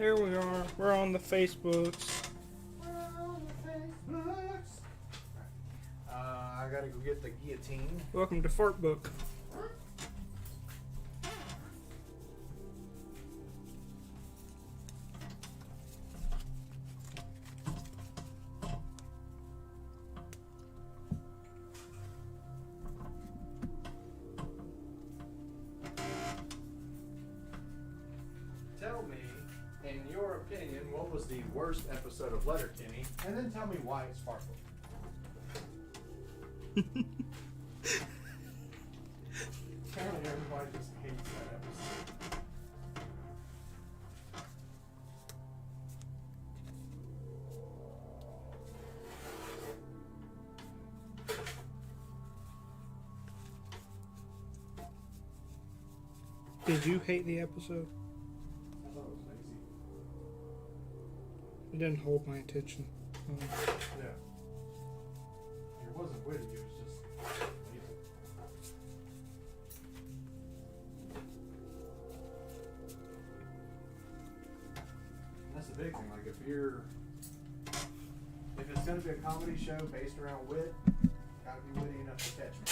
There we are. We're on the Facebooks. I gotta go get the guillotine. Welcome to Fart Book. Tell me, in your opinion, what was the worst episode of Letterkenny, and then tell me why it's Fart Book. Apparently everybody just hates that episode. Did you hate the episode? I thought it was lazy. It didn't hold my attention. Yeah. It wasn't witty, it was just lazy. And that's the big thing, like if it's gonna be a comedy show based around wit, gotta be witty enough to catch me.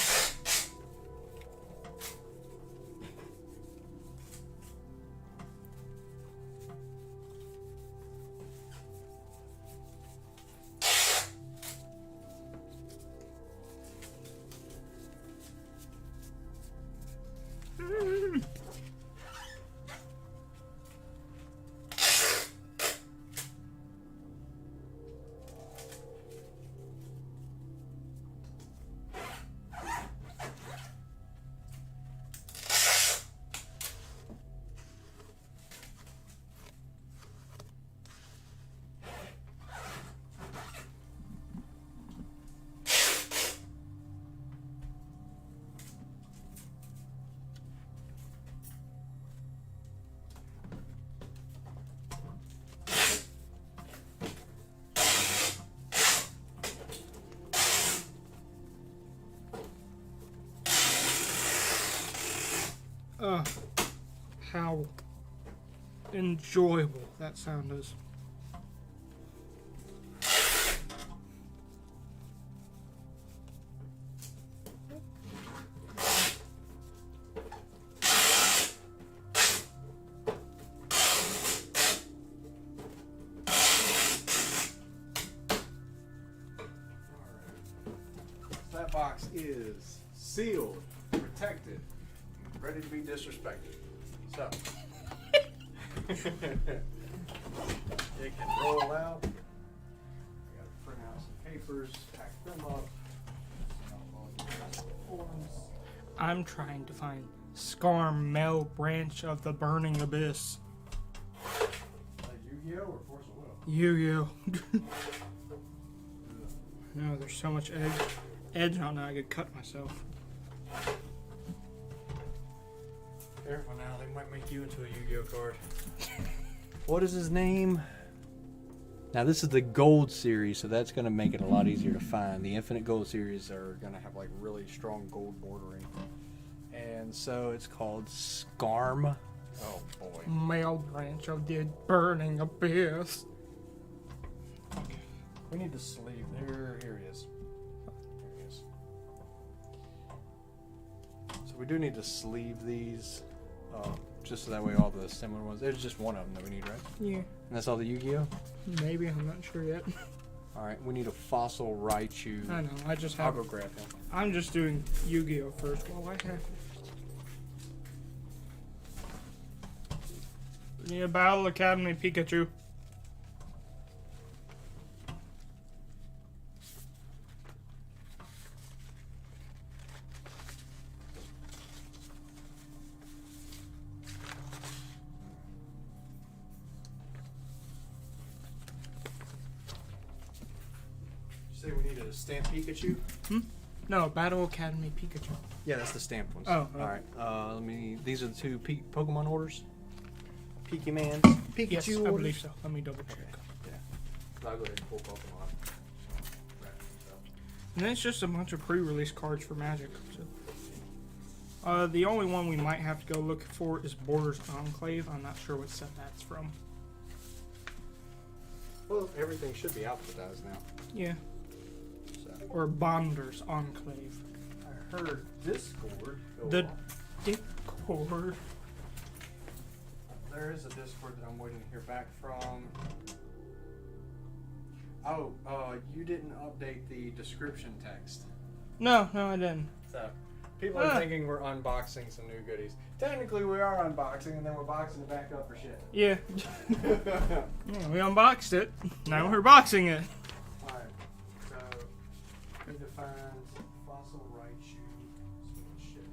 How enjoyable that sound is. That box is sealed, protected, ready to be disrespected. So, it can roll out. I gotta print out some papers, pack them up. send out all the rest of the forms. I'm trying to find Scarm Male Branch of the Burning Abyss. Like Yu-Gi-Oh or Force of Will? Yu-Gi-Oh. No, there's so much edge on it, I could cut myself. Careful now, they might make you into a Yu-Gi-Oh card. What is his name? Now this is the gold series, so that's going to make it a lot easier to find. The Infinite Gold series are going to have like really strong gold bordering. And so it's called Scarm. Oh boy. Male Branch of the Burning Abyss. We need the sleeve. Here it is. Here it is. So we do need to sleeve these, just so that way all the similar ones. There's just one of them that we need, right? Yeah, And that's all the Yu-Gi-Oh? maybe, I'm not sure yet. Alright, we need a fossil Raichu. I know, I just I'll have. go grab him. I'm just doing Yu-Gi-Oh first while I have. We need a Battle Academy Pikachu. You say we need a stamp Pikachu? No, Battle Academy Pikachu. Yeah, that's the stamped ones. Oh, oh. Alright, these are the two Pokemon orders. Pikaman. Pikachu Yes, I orders. believe so. Let me double check. Yeah. I'll go ahead and pull Pokemon. And then it's just a bunch of pre-release cards for Magic. So. The only one we might have to go look for is Borders Enclave. I'm not sure what set that's from. Well, everything should be alphabetized now. Yeah. So Or Bonders Enclave. I heard Discord. The Discord. There is a Discord that I'm waiting to hear back from. Oh, you didn't update the description text. No, I didn't. So people are thinking we're unboxing some new goodies. Technically, we are unboxing, and then we're boxing it back up for shit. Yeah. Yeah, we unboxed it. Now we're boxing it. Alright, so it defines fossil Raichu. Shit.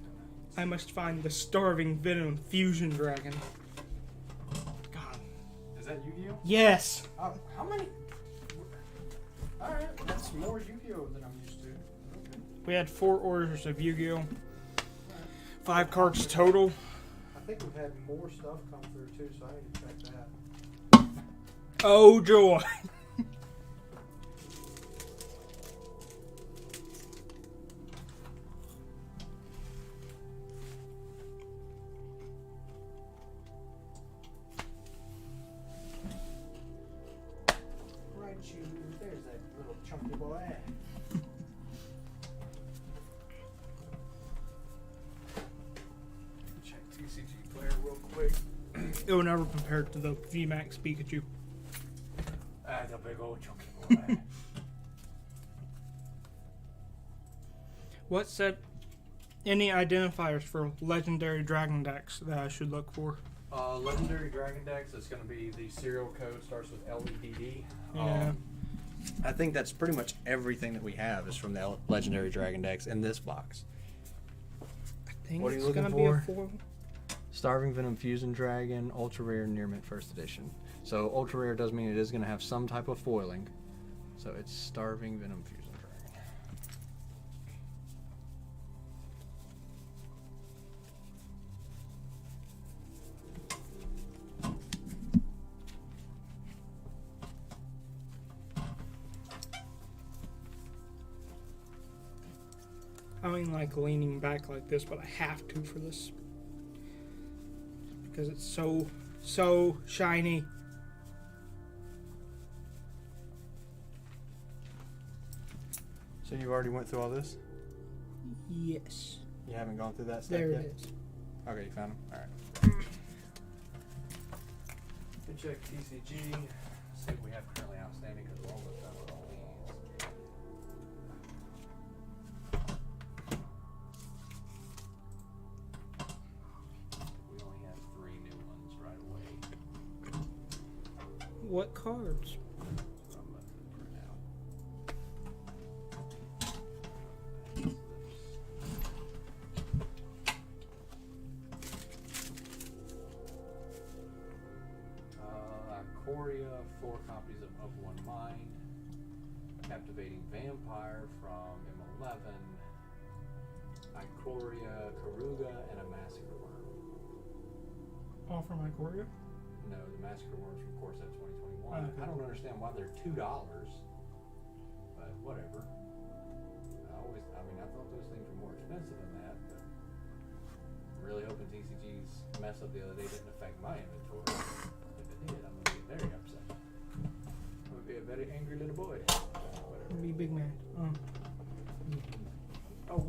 I must find the starving venom fusion dragon. God. Is that Yu-Gi-Oh? Yes. How many? Alright, that's more Yu-Gi-Oh than I'm used to. Okay. We had 4 orders of Yu-Gi-Oh. 5 cards total. I think we've had more stuff come through too, so I need to check that. Oh joy. Raichu, there's that little chunky boy. Check TCG player real quick. It will never compare to the VMAX Pikachu. That's a big old chunky boy. What set any identifiers for legendary dragon decks that I should look for? Legendary Dragon Decks is going to be the serial code starts with LEDD. Yeah. I think that's pretty much everything that we have is from the Legendary Dragon Decks in this box. I think What are you it's looking gonna be a for? 4. Starving Venom Fusion Dragon, Ultra Rare Near Mint First Edition. So Ultra Rare does mean it is going to have some type of foiling. So it's Starving Venom Fusion Dragon. I mean, like leaning back like this, but I have to for this because it's so shiny. So you've already went through all this? Yes. You haven't gone through that step There yet? it is. Okay, you found them? Alright. Good check TCG. See what we have currently outstanding because we're almost done with all these. We only have 3 new ones right away. What cards? I'm about to print out. Ikoria, 4 copies of One Mind. Captivating Vampire from M11. Ikoria, Karuga, and a Massacre Worm. All from Ikoria? No, the Massacre Worms from Core Set 2021. Okay. I don't understand why they're $2, but whatever. I thought those things were more expensive than that, but I'm really hoping TCG's mess up the other day didn't affect my inventory. If it did, I'm gonna be very upset. I'm gonna be a very angry little boy. Whatever. Be big man. Oh,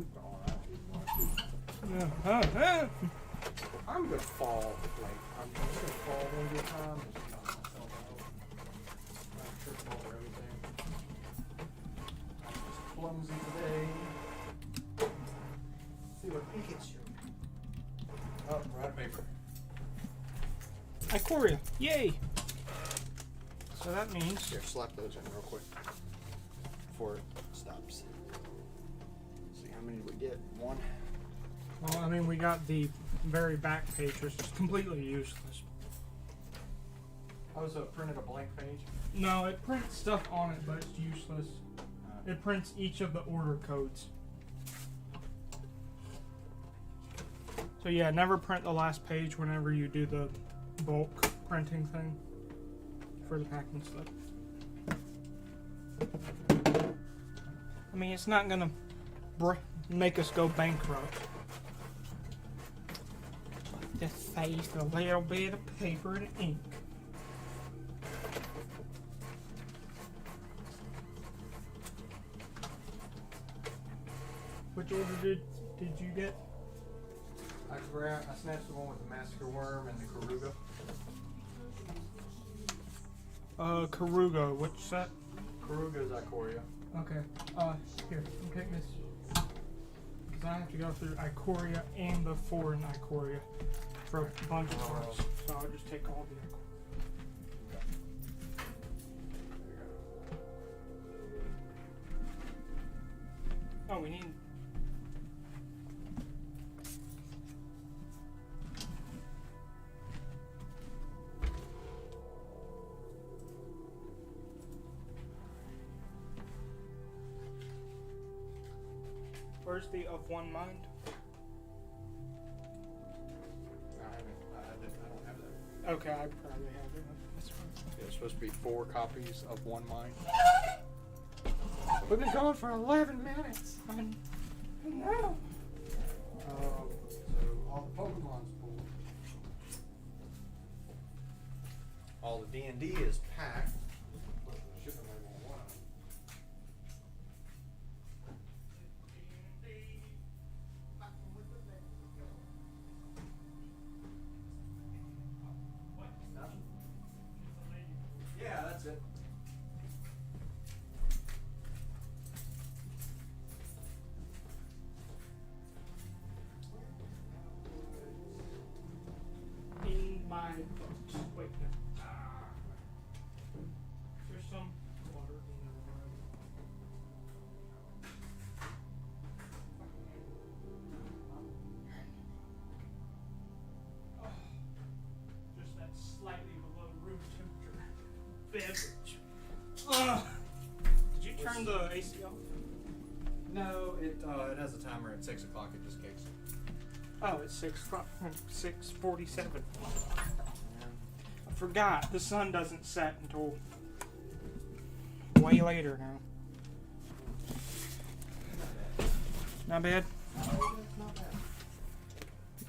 all right. I'm gonna fall. I'm just gonna fall one good time and knock myself out. I'm tripping over everything. I'm just clumsy today. Let's see what Pikachu. Oh, we're out of paper. Ikoria. Yay! So that means Here, slap those in real quick before it stops. See how many we get. 1. well, I mean, we got the very back page, which is completely useless. Oh, so it printed a blank page? No, it prints stuff on it, but it's useless. It prints each of the order codes. So yeah, never print the last page whenever you do the bulk printing thing for the packing stuff. I mean, it's not gonna make us go bankrupt. Just save a little bit of paper and ink. Which order did you get? I snatched the one with the massacre worm and the Karuga. Karuga, which set? Karuga is Ikoria. Okay. Here, you take this. Because I have to go through Ikoria and the foreign Ikoria for a bunch of parts. So I'll just take all the Ikoria. Oh, we need. Where's the of one mind? I don't have that. Okay, I probably have it. That's fine. There's supposed to be 4 copies of One Mind. We've been going for 11 minutes. I know. So all the Pokemon's pulled. All the D&D is packed. Put the shipping label on one. Yeah, that's it. In my books. Wait, no. There's some water in the room. Just that slightly below room temperature beverage. Did you turn the AC off? No, it has a timer at 6 o'clock. It just kicks. Oh, it's 6:47. I forgot the sun doesn't set until way later now. Not bad. Not bad.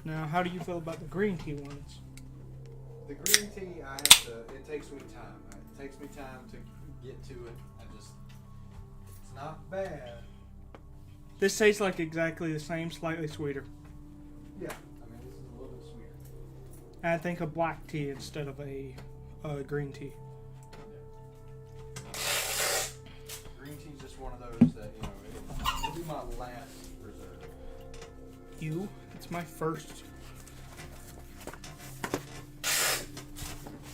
Now, how do you feel about the green tea ones? The green tea, it takes me time. It takes me time to get to it. It's not bad. This tastes like exactly the same, slightly sweeter. Yeah, I mean, this is a little bit sweeter. And I think a black tea instead of a green tea. Green tea's just one of those that, it'll be my last reserve. You? It's my first.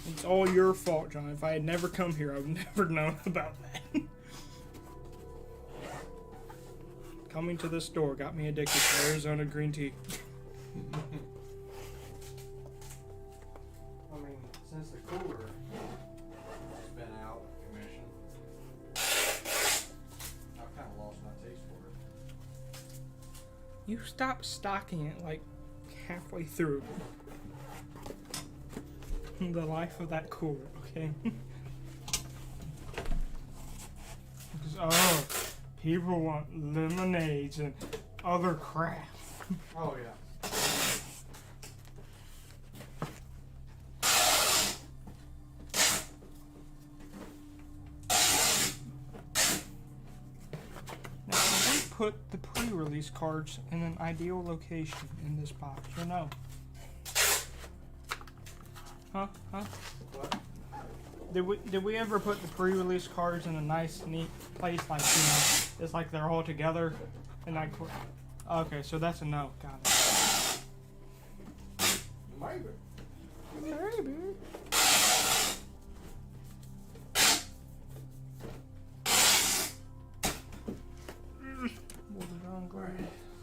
It's all your fault, John. If I had never come here, I would never known about that. Coming to the store got me addicted to Arizona green tea. I mean, since the cooler has been out of commission, I've kind of lost my taste for it. You stopped stocking it like halfway through the life of that cooler, okay? Because, people want lemonades and other crap. Oh, yeah. Now, can we put the pre-release cards in an ideal location in this box, or no? Huh? What? Did we ever put the pre-release cards in a nice, neat place, like, it's like they're all together, and like, okay, so that's a no. Got it. Maybe. Maybe.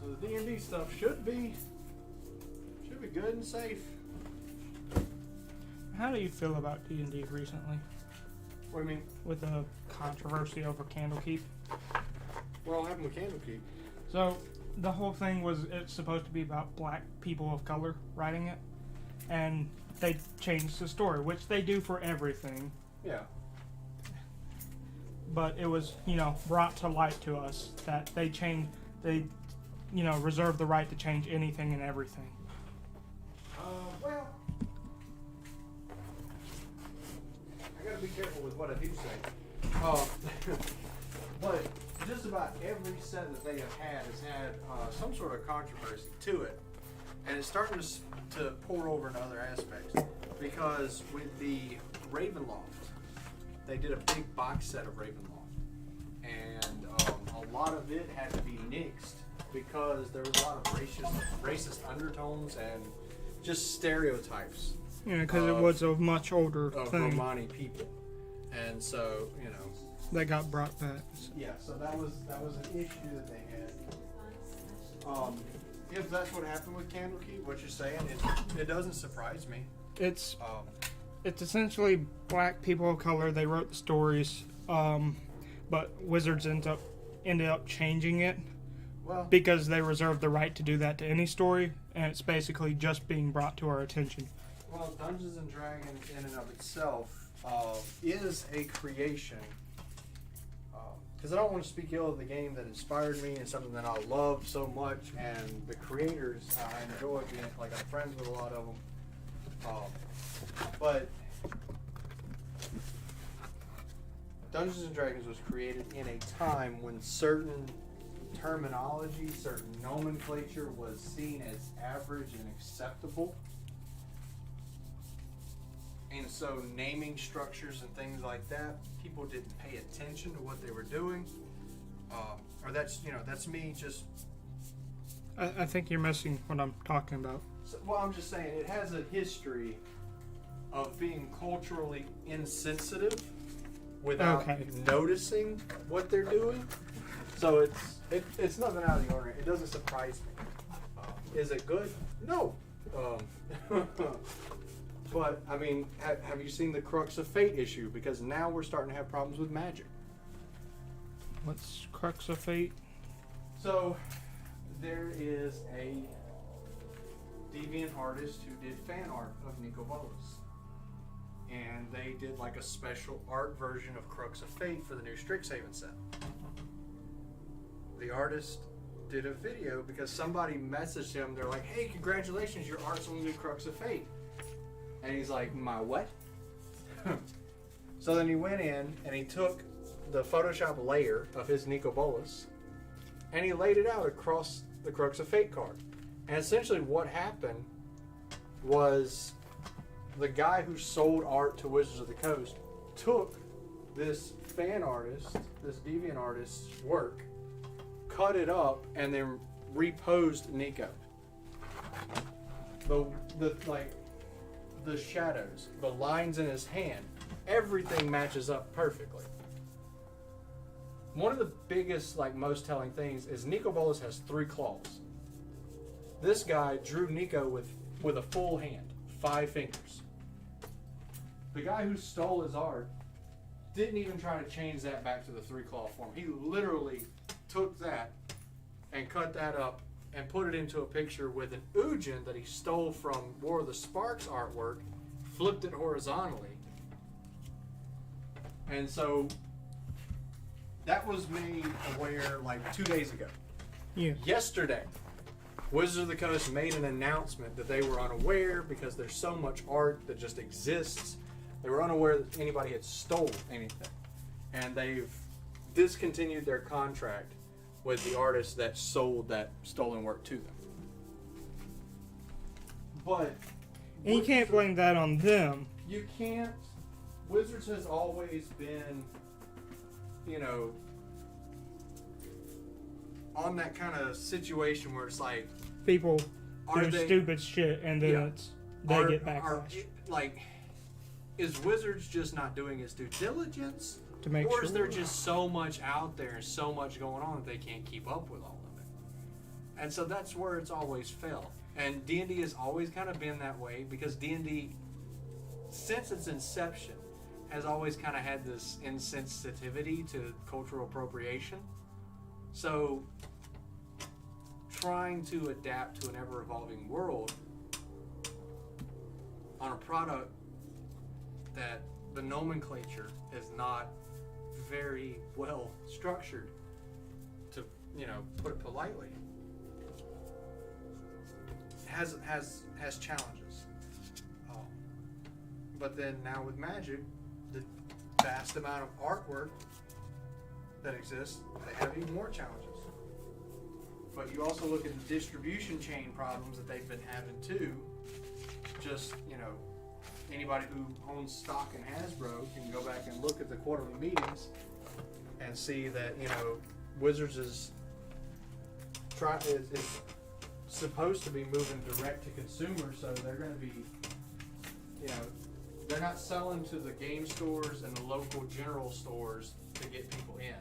So the D&D stuff should be good and safe. How do you feel about D&D recently? What do you mean? With the controversy over Candlekeep? Well, what happened with Candlekeep? So, the whole thing was it's supposed to be about black people of color writing it, and they changed the story, which they do for everything. Yeah. But it was, brought to light to us that they reserve the right to change anything and everything. Well, I gotta be careful with what I do say. But just about every set that they have had has had some sort of controversy to it, and it's starting to pour over into other aspects. Because with the Ravenloft, they did a big box set of Ravenloft, and a lot of it had to be nixed because there was a lot of racist undertones and just stereotypes. Yeah, because it was a much older of thing Romani people, and so that got brought back. yeah. So that was an issue that they had. If that's what happened with Candlekeep, what you're saying, it doesn't surprise me. It's Um, it's essentially black people of color. They wrote the stories, but Wizards ended up changing it well, because they reserve the right to do that to any story, and it's basically just being brought to our attention. Well, Dungeons and Dragons in and of itself is a creation. Because I don't want to speak ill of the game that inspired me and something that I love so much, and the creators I enjoy being like I'm friends with a lot of them. But Dungeons and Dragons was created in a time when certain terminology, certain nomenclature was seen as average and acceptable. And so naming structures and things like that, people didn't pay attention to what they were doing. Or that's me just... I think you're missing what I'm talking about. Well, I'm just saying, it has a history of being culturally insensitive without noticing what they're doing. So it's nothing out of the ordinary. It doesn't surprise me. Is it good? No. But, I mean, have you seen the Crux of Fate issue? Because now we're starting to have problems with magic. What's Crux of Fate? So, there is a deviant artist who did fan art of Nicol Bolas. And they did like a special art version of Crux of Fate for the new Strixhaven set. The artist did a video because somebody messaged him. They're like, hey, congratulations, your art's on the new Crux of Fate. And he's like, my what? So then he went in and he took the Photoshop layer of his Nicol Bolas and he laid it out across the Crux of Fate card. And essentially what happened was the guy who sold art to Wizards of the Coast took this fan artist, this deviant artist's work, cut it up, and then reposed Nico. The shadows, the lines in his hand, everything matches up perfectly. One of the biggest, most telling things is Nicol Bolas has 3 claws. This guy drew Nico with a full hand, 5 fingers. The guy who stole his art didn't even try to change that back to the 3-claw form. He literally took that and cut that up and put it into a picture with an Ugin that he stole from War of the Sparks artwork, flipped it horizontally. And so that was made aware 2 days ago. Yeah. Yesterday, Wizards of the Coast made an announcement that they were unaware because there's so much art that just exists. They were unaware that anybody had stolen anything. And they've discontinued their contract with the artist that sold that stolen work to them. But And you can't blame that on them. you can't. Wizards has always been, on that kind of situation where it's like, People Are do they- stupid shit, and then they get backlash is Wizards just not doing its due diligence? to make Or sure. is there just so much out there and so much going on that they can't keep up with all of it? And so that's where it's always failed. And D&D has always kind of been that way because D&D, since its inception, has always kind of had this insensitivity to cultural appropriation. So trying to adapt to an ever-evolving world on a product that the nomenclature is not very well structured, to put it politely, has challenges. But then now with Magic, the vast amount of artwork that exist, they have even more challenges. But you also look at the distribution chain problems that they've been having too. Just, anybody who owns stock in Hasbro can go back and look at the quarterly meetings and see that, Wizards is supposed to be moving direct to consumer, so they're going to be, they're not selling to the game stores and the local general stores to get people in.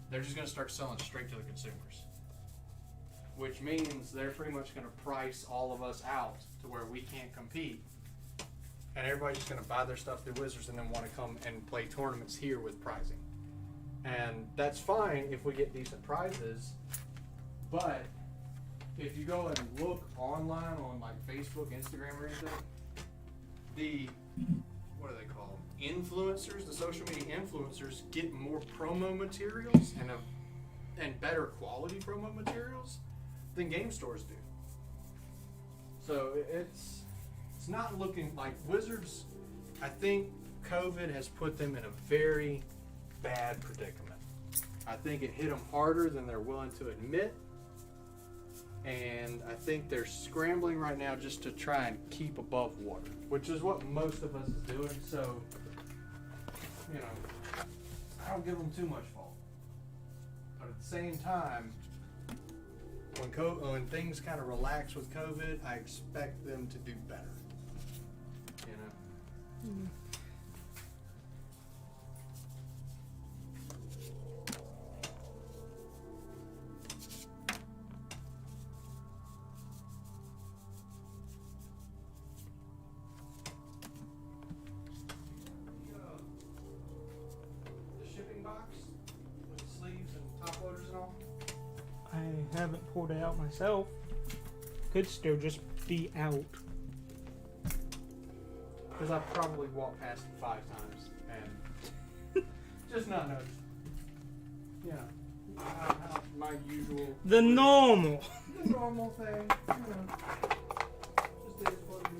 They're just going to start selling straight to the consumers, which means they're pretty much going to price all of us out to where we can't compete, and everybody's just going to buy their stuff through Wizards and then want to come and play tournaments here with prizing. And that's fine if we get decent prizes, but if you go and look online on like Facebook, Instagram, or anything, what do they call them? Influencers, the social media influencers get more promo materials and better quality promo materials than game stores do. So it's not looking like Wizards. I think COVID has put them in a very bad predicament. I think it hit them harder than they're willing to admit. And I think they're scrambling right now just to try and keep above water, which is what most of us is doing. So, I don't give them too much fault. But at the same time, when things kind of relax with COVID, I expect them to do better. Mm. I haven't pulled it out myself. Could still just be out. Because I've probably walked past it 5 times and just not noticed. My usual. The normal. The normal thing. Just is what it is.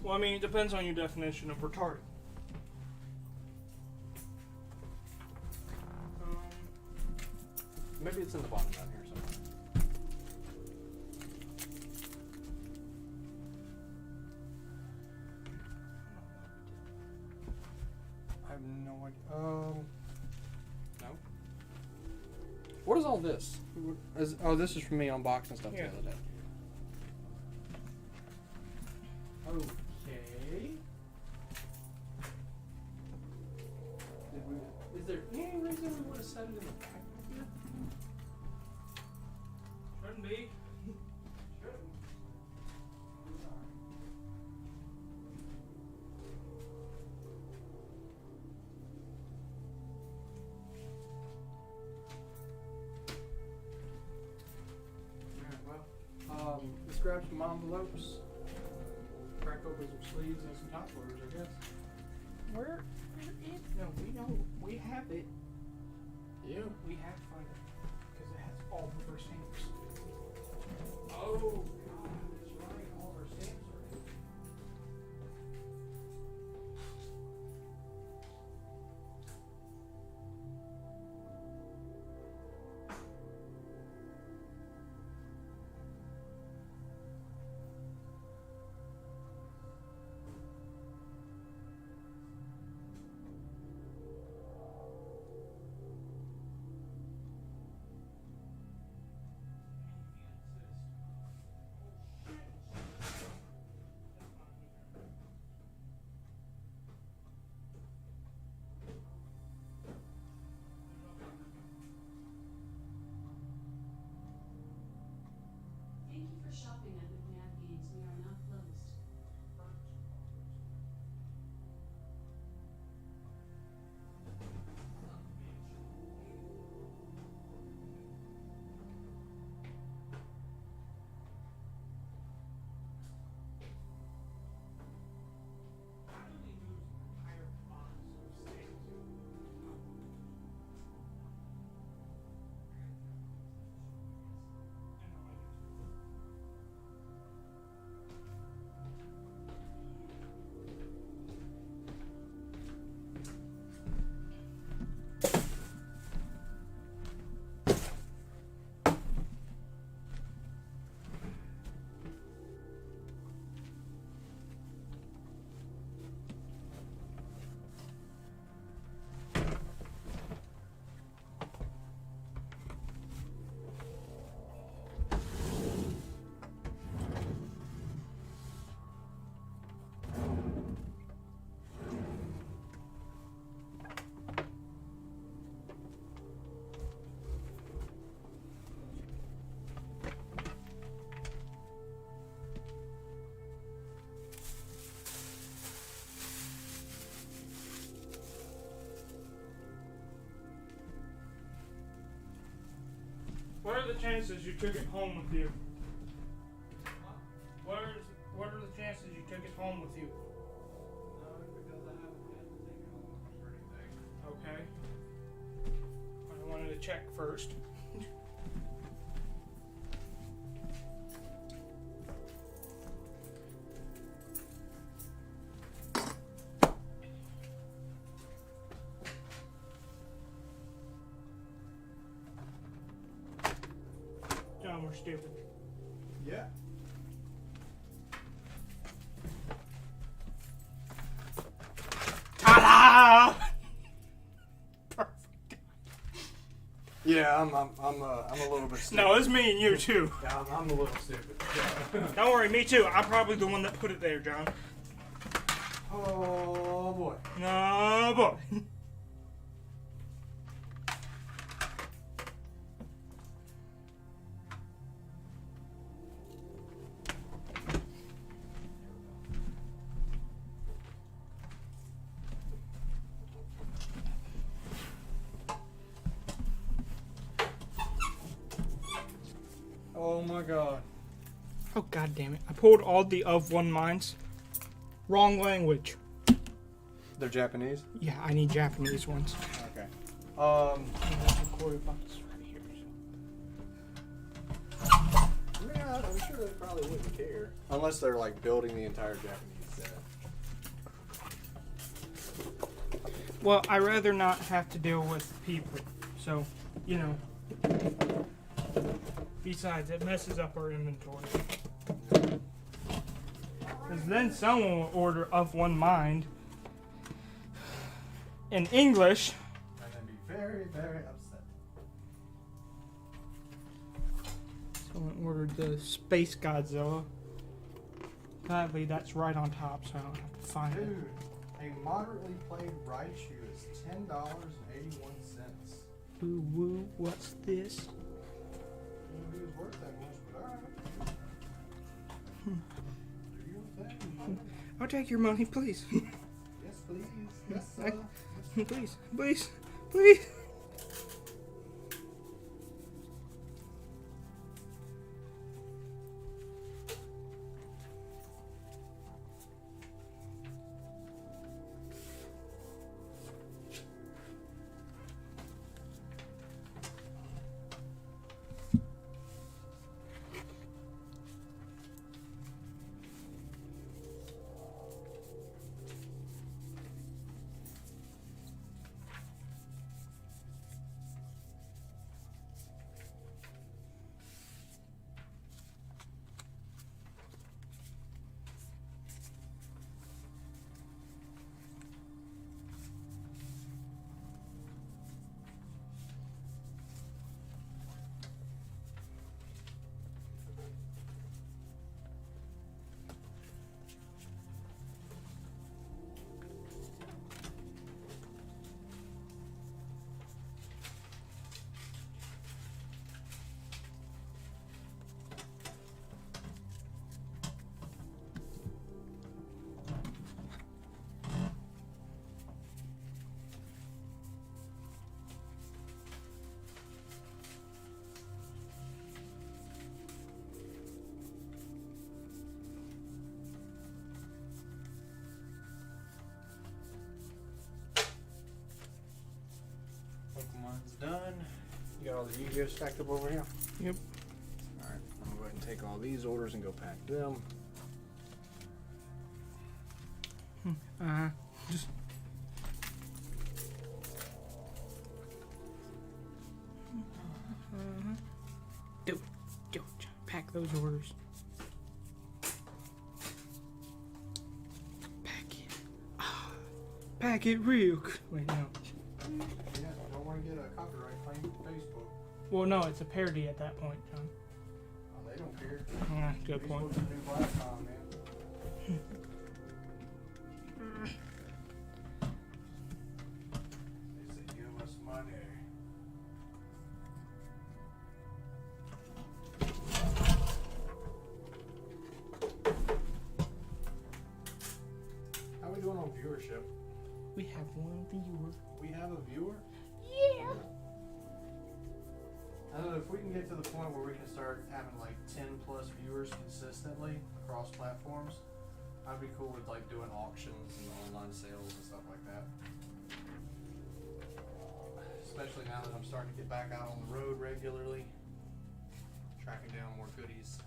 Well, I mean, it depends on your definition of retarded. Maybe it's in the bottom down here somewhere. I have no idea. No. What is all this? This is from me unboxing stuff the other day. Okay. Is there any reason we would have set it in the back here? Shouldn't be. Let's grab some envelopes, crack open some sleeves and some top loaders, I guess. Where is it? No, we know. We have it. Yeah. We have to find it. Because it has all of our stamps. Oh, God, that's right. All of our stamps are in. are the chances you took it home with you? What are the chances you took it home with you? Because I haven't had to take it home or anything. Okay. I wanted to check first. John, we're stupid. Yeah. Ah! Perfect. Yeah, I'm a little bit stupid. No, it's me and you too. Yeah, I'm a little stupid. Don't worry, me too. I'm probably the one that put it there, John. Oh boy. No, boy. Oh my god. Oh, god damn it. I pulled all the of one mines. Wrong language. They're Japanese? Yeah, I need Japanese ones. Okay. There's a quarter box right here. Yeah, I'm sure they probably wouldn't care. Unless they're like building the entire Japanese set. Well, I'd rather not have to deal with people. So, you know. Besides, it messes up our inventory. Because then someone will order of one mind in English. And then be very, very upset. Someone ordered the Space Godzilla. Gladly, that's right on top, so I don't have to find it. Dude, a moderately played Raichu is $10.81. Woo woo, what's this? I don't know who's worth that much, but alright. Do your thing. I'll take your money, please. Yes, please. Yes, sir. Please, please, please. Pokemon's done. You got all the Yu-Gi-Oh stacked up over here? Yep. Alright, I'm gonna go ahead and take all these orders and go pack them. Just. Do it. Do it, John. Pack those orders. Pack it. Ah, pack it real quick. Wait, no. Yeah, don't want to get a copyright claim from Facebook. Well, no, it's a parody at that point, John. Oh, they don't care. Yeah, good point. Facebook's the new Viacom, man. They say give us money. How we doing on viewership? We have one viewer. We have a viewer? Yeah. I don't know if we can get to the point where we can start having like 10 plus viewers consistently across platforms. I'd be cool with like doing auctions and online sales and stuff like that. Especially now that I'm starting to get back out on the road regularly, tracking down more goodies.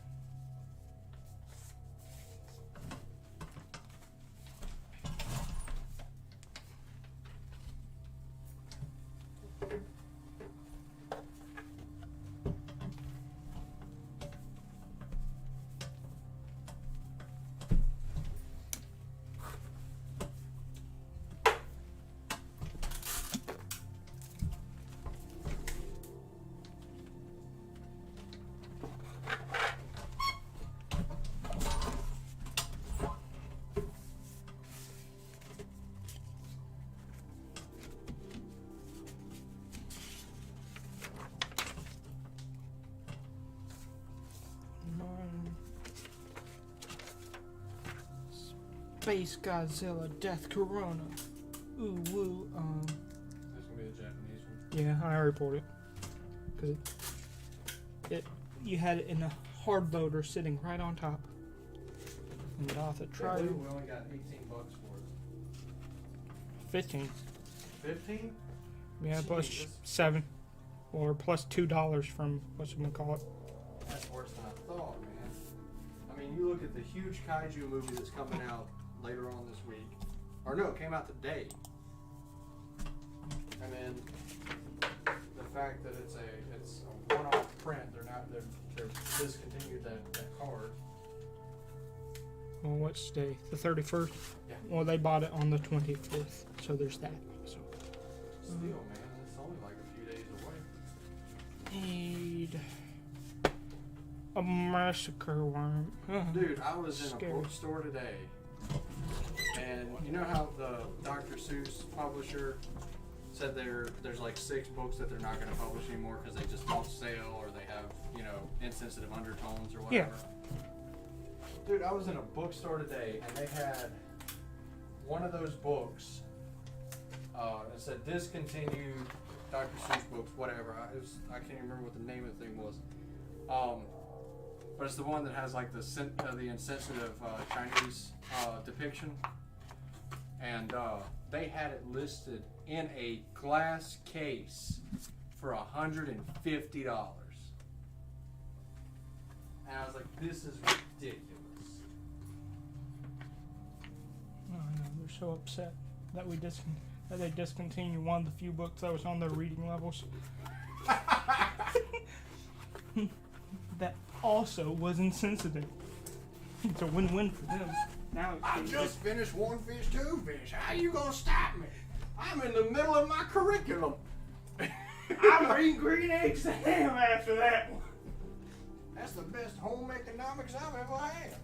Space Godzilla Death Corona. Ooh woo. That's gonna be the Japanese one. Yeah, I reported because you had it in a hard loader sitting right on top. And Dotha tried it. We only got $18 for it. 15. 15? Yeah, plus Jesus. 7, or plus $2 from whatchamacallit. That's worse than I thought, man. I mean, you look at the huge kaiju movie that's coming out later on this week. Or no, it came out today. And then the fact that it's a one-off print, they're discontinued that card. Well, what's today? The 31st? Yeah. Well, they bought it on the 25th, so there's that. So Still, man, it's only like a few days away. need a massacre worm. Dude, I was in Scary. a bookstore today, and you know how the Dr. Seuss publisher said there's like 6 books that they're not going to publish anymore because they just don't sell or they have, you know, insensitive undertones or whatever. Dude, I was in a bookstore today, and they had one of those books. It said discontinued Dr. Seuss books, whatever. I can't even remember what the name of the thing was. But it's the one that has like the insensitive Chinese depiction, and they had it listed in a glass case for $150. And I was like, this is ridiculous. I know, they're so upset that that they discontinued one of the few books that was on their reading levels. That also was insensitive. It's a win-win for them. Now I just finished One Fish, Two Fish. How you gonna stop me? I'm in the middle of my curriculum. I'm reading Green Eggs to Ham after that one. That's the best home economics I've ever had.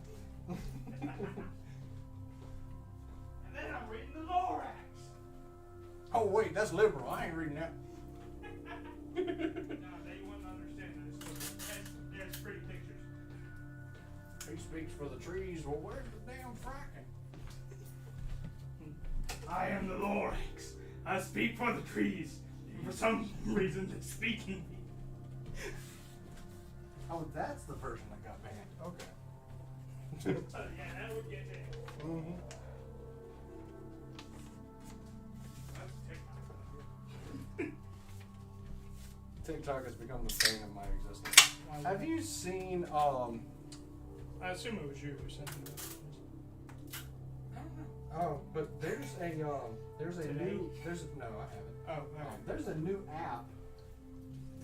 And then I'm reading the Lorax. Oh wait, that's liberal. I ain't reading that. No, they wouldn't understand this. There's pretty pictures. He speaks for the trees. Well, where's the damn fracking? I am the Lorax. I speak for the trees. For some reason, they're speaking me. Oh, that's the version that got banned. Okay. Yeah, that would get it. Mm-hmm. That's TikTok. TikTok has become the bane of my existence. Have you seen I assume it was you who sent it. I don't know. Oh, but there's a no, I haven't. Oh, no. There's a new app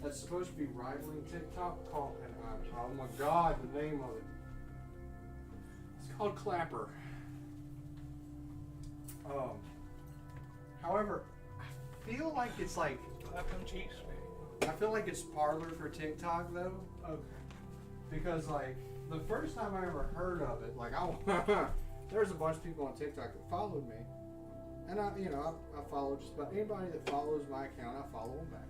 that's supposed to be rivaling TikTok called, and oh my God, the name of it. It's called Clapper. However, I feel like it's like Clap them cheeks. I feel like it's Parlor for TikTok though. Okay. Because like the first time I ever heard of it, like there's a bunch of people on TikTok that followed me, and I follow just about anybody that follows my account. I follow them back.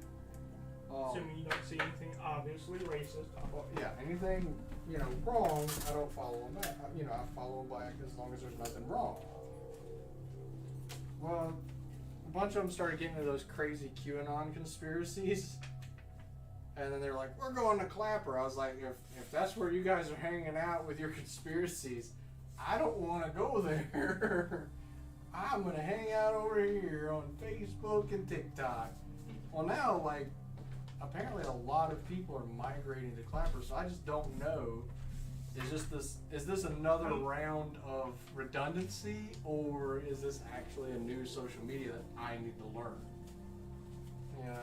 Assuming you don't see anything obviously racist. Well, yeah, anything wrong, I don't follow them back. I follow them back as long as there's nothing wrong. Well, a bunch of them started getting into those crazy QAnon conspiracies. And then they were like, we're going to Clapper. I was like, if that's where you guys are hanging out with your conspiracies, I don't want to go there. I'm going to hang out over here on Facebook and TikTok. Well, now, like, apparently a lot of people are migrating to Clapper, so I just don't know. Is this another round of redundancy, or is this actually a new social media that I need to learn? Yeah.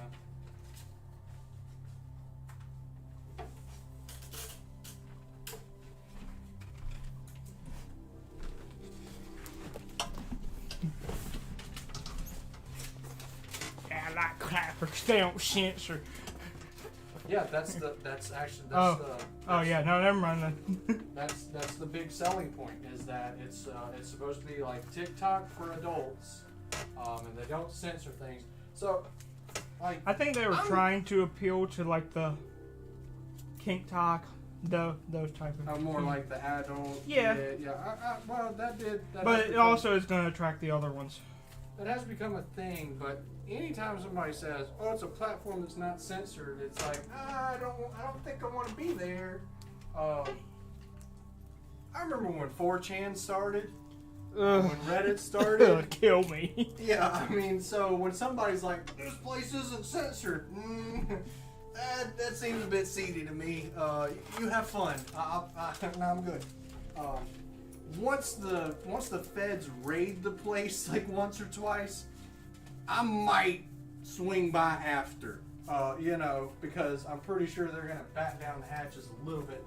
Yeah, I like clappers. They don't censor. Yeah, that's actually Oh yeah, no, never mind then. that's the big selling point, is that it's supposed to be like TikTok for adults, and they don't censor things. So, like, I think they were trying to appeal to like the kink talk, those type of. more like the adult. Yeah. Well, that did. But it also is going to attract the other ones. That has become a thing. But anytime somebody says, "Oh, it's a platform that's not censored," it's like, I don't think I want to be there. I remember when 4chan started. When Reddit started. Kill me. Yeah, I mean, so when somebody's like, "This place isn't censored," that seems a bit seedy to me. You have fun. No, I'm good. Once the feds raid the place like once or twice, I might swing by after. Because I'm pretty sure they're gonna batten down the hatches a little bit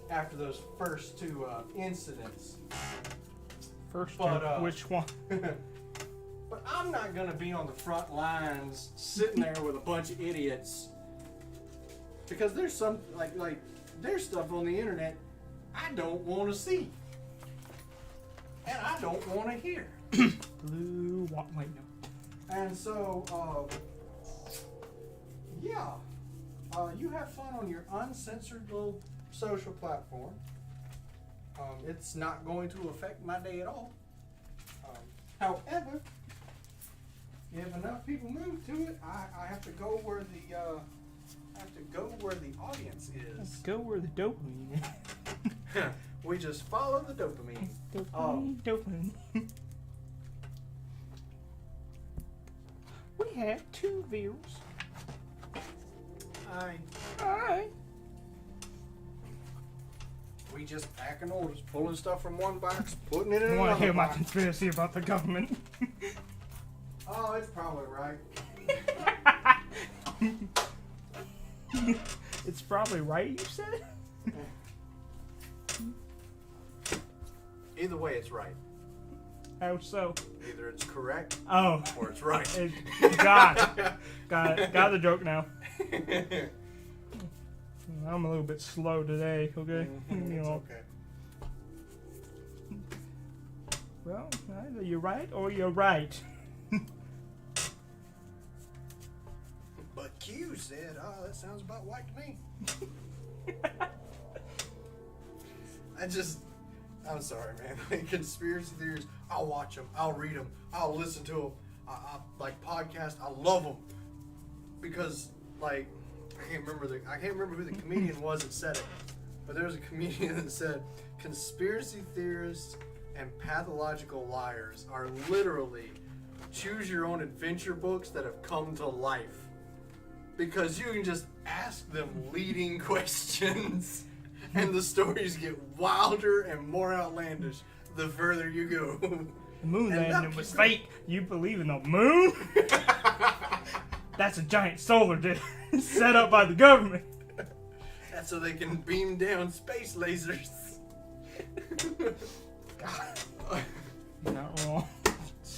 after those first two incidents. Which one? But I'm not gonna be on the front lines sitting there with a bunch of idiots, because there's some like there's stuff on the internet I don't want to see and I don't want to hear. Blue. Wait, no. And so, you have fun on your uncensored little social platform. It's not going to affect my day at all. However, if enough people move to it, I have to go where the audience is. Go where the dopamine is. We just follow the dopamine. Dopamine. We have 2 views. Alright. We just packing orders, pulling stuff from one box, putting it in I want to another hear my box. conspiracy about the government. Oh, it's probably right. It's probably right, you said? Either way, it's right. How so? Either it's correct Oh. or it's right. Got it. Got the joke now. I'm a little bit slow today, okay? It's okay. Well, either you're right or you're right. But Q said, "Oh, that sounds about right to me." I'm sorry, man. Like, conspiracy theories, I'll watch them, I'll read them, I'll listen to them. I like podcasts, I love them because, like, I can't remember who the comedian was that said it, but there was a comedian that said conspiracy theorists and pathological liars are literally choose your own adventure books that have come to life, because you can just ask them leading questions and the stories get wilder and more outlandish the further you go. The moon landing was fake. You believe in the moon? That's a giant solar dish set up by the government. That's so they can beam down space lasers. God. You're not wrong.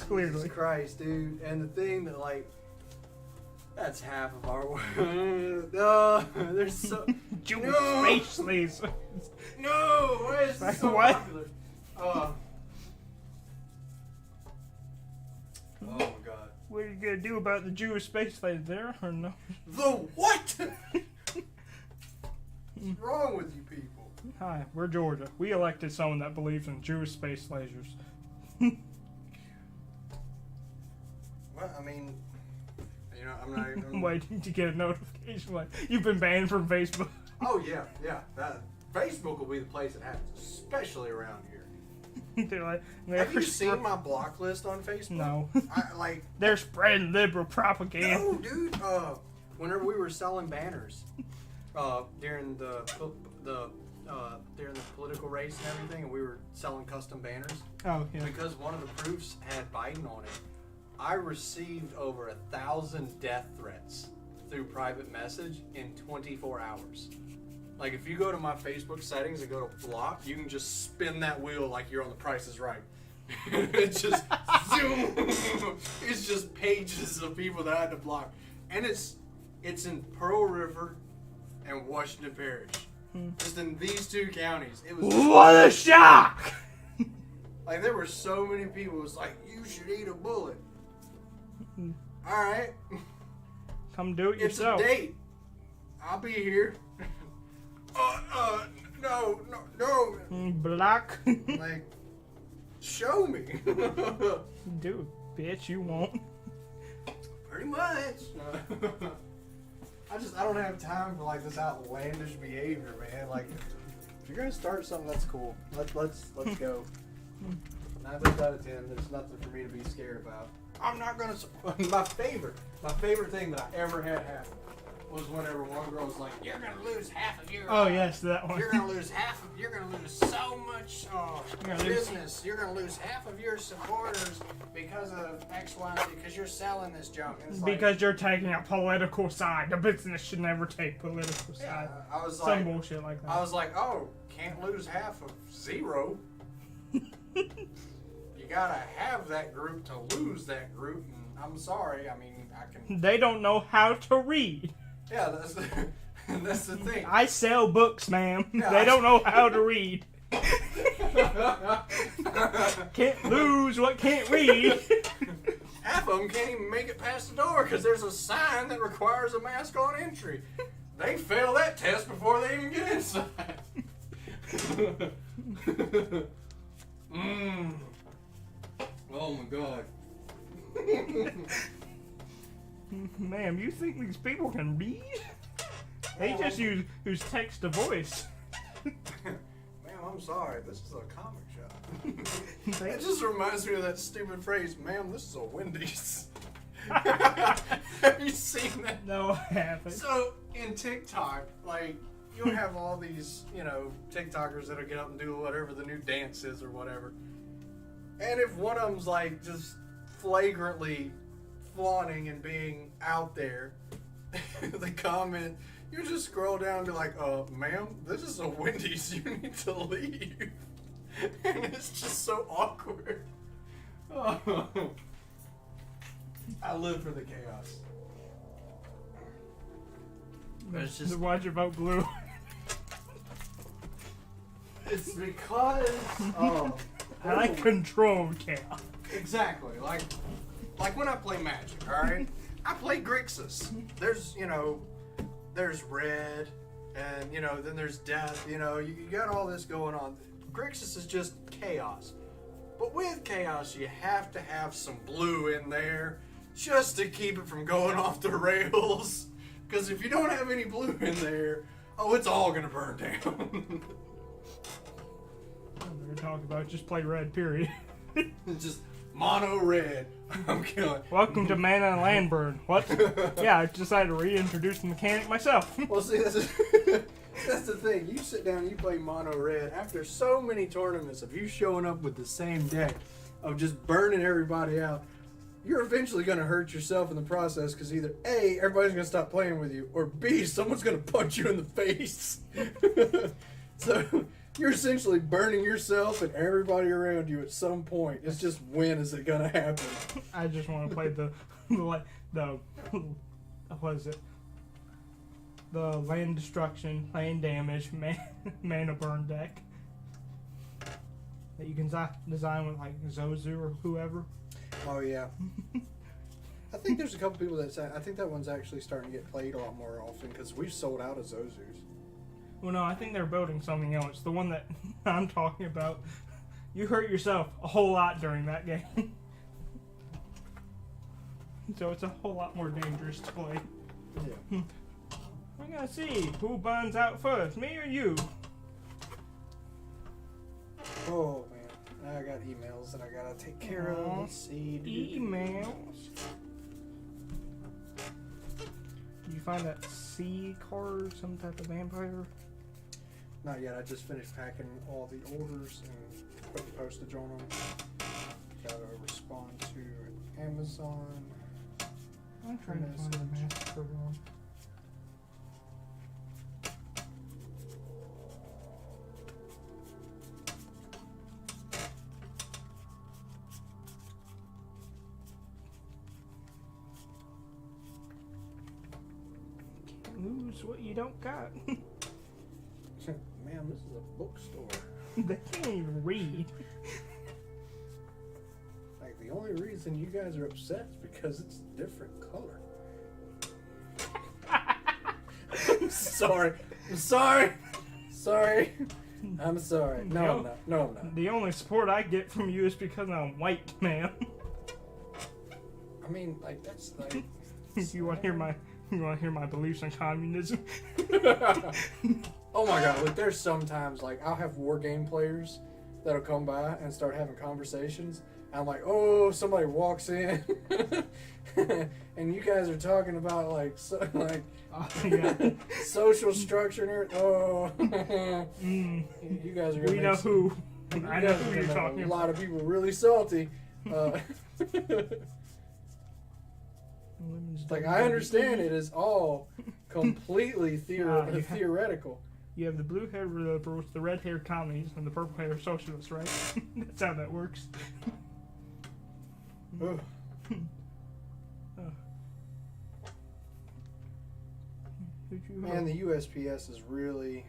Clearly. Jesus Christ, dude. And the thing that, like, that's half of our world. There's so... Jewish No! space lasers. No! Why is this so What? popular? Oh my god. What are you gonna do about the Jewish space lasers there or no? The what? What's wrong with you people? Hi, we're Georgia. We elected someone that believes in Jewish space lasers. Well, I mean, I'm not even. I'm waiting to get a notification like you've been banned from Facebook. Oh yeah. Facebook will be the place it happens, especially around here. They're like, Have you seen my block list on Facebook? No. They're spreading liberal propaganda. No, dude. Whenever we were selling banners, during the political race and everything, and we were selling custom banners, Oh yeah. because one of the proofs had Biden on it, I received over 1,000 death threats through private message in 24 hours. Like, if you go to my Facebook settings and go to block, you can just spin that wheel like you're on The Price is Right. It's just zoom. It's just pages of people that I had to block, and it's in Pearl River and Washington Parish, just in these two counties. It was What a shock! like there were so many people. It was like, you should eat a bullet. All right, Come do it it's yourself. a date. I'll be here. No. Block. Like, show me. Dude, bitch, you won't. Pretty much. I don't have time for like this outlandish behavior, man. Like, if you're gonna start something, that's cool. Let's go. 9 times out of 10, there's nothing for me to be scared about. I'm not gonna. My favorite thing that I ever had happen was whenever one girl was like, "You're gonna lose half of your." Oh yes, that one. You're gonna lose You're gonna lose so much You're gonna lose- business. You're gonna lose half of your supporters because of X, Y, and Z. Because you're selling this junk. And it's Because you're taking a political side. The business should never take political yeah, side. I was Some like, bullshit like that. I was like, oh, can't lose half of 0. You gotta have that group to lose that group. And I'm sorry. I mean, I can. They don't know how to read. Yeah, that's the thing. I sell books, ma'am. Yeah, They don't know how to read. Can't lose what can't read. Half of them can't even make it past the door because there's a sign that requires a mask on entry. They fail that test before they even get inside. Oh my god. Ma'am, you think these people can read? They just use text to voice. Ma'am, I'm sorry. This is a comic shop. They- It just reminds me of that stupid phrase, ma'am, this is a Wendy's. Have you seen that? No, I haven't. So, in TikTok, like, you'll have all these, TikTokers that'll get up and do whatever the new dance is or whatever. And if one of them's, like, just flagrantly flaunting and being out there, the comment, you just scroll down and be like, ma'am, this is a Wendy's, you need to leave. And it's just so awkward. Oh. I live for the chaos. But it's just, Why'd you vote blue? it's because, I like controlled chaos. exactly, like when I play Magic, alright? I play Grixis. There's red, and, then there's death, you got all this going on. Grixis is just chaos. But with chaos, you have to have some blue in there just to keep it from going off the rails. Because if you don't have any blue in there, it's all going to burn down. We're talking about just play red, period. Just mono red. I'm killing. Welcome to Mana and Landburn. What? Yeah, I decided to reintroduce the mechanic myself. Well, see, that's the thing. You sit down and you play mono red. After so many tournaments of you showing up with the same deck of just burning everybody out, you're eventually going to hurt yourself in the process because either A, everybody's going to stop playing with you, or B, someone's going to punch you in the face. So you're essentially burning yourself and everybody around you at some point. It's just when is it going to happen? I just want to play the what is it? The land destruction, land damage, mana burn deck that you can design with like Zozu or whoever. Oh, yeah. I think there's a couple people that say, I think that one's actually starting to get played a lot more often because we've sold out of Zozus. Well, no, I think they're building something else. The one that I'm talking about, you hurt yourself a whole lot during that game. so it's a whole lot more dangerous to play. Yeah. We're gonna see who burns out first, me or you. Oh man, I got emails that I gotta take care of. Aw, Let's see. Emails. Did you find that C card, some type of vampire? Not yet. I just finished packing all the orders and putting postage on them. Gotta respond to Amazon. I'm trying to find the massacre one. Can't lose what you don't got. Man, this is a bookstore. They can't even read. Like, the only reason you guys are upset is because it's a different color. I'm sorry. I'm sorry. Sorry. I'm sorry. No, I'm not. No, I'm not. The only support I get from you is because I'm white, man. I mean, like, that's like. You want to hear my beliefs on communism? Oh my god, like, there's sometimes, like, I'll have war game players that'll come by and start having conversations. I'm like, oh, somebody walks in, and you guys are talking about, like, Oh, yeah. social structure and everything. Oh, you guys are gonna We know who. You I know guys are who you're gonna talking make a about. lot of people really salty. Like, I understand it is all completely you- theoretical. You have the blue-haired liberals, the red-haired communists, and the purple-haired socialists, right? That's how that works. Ugh. Who'd you Man, the USPS is really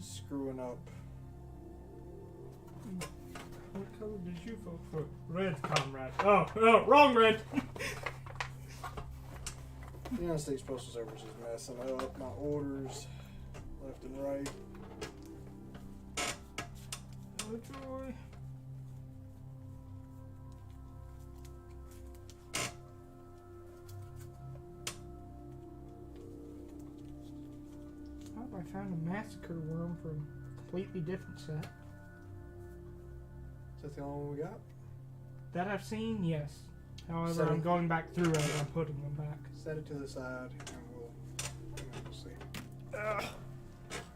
screwing up. What color did you vote for? Red, comrade. Oh, no, wrong red. The United States Postal Service is messing up my orders left and right. Oh, joy. Oh, I found a massacre worm from a completely different set. Is that the only one we got? That I've seen, yes. However, So- I'm going back through it and I'm putting them back. Set it to the side and we'll see. Ugh.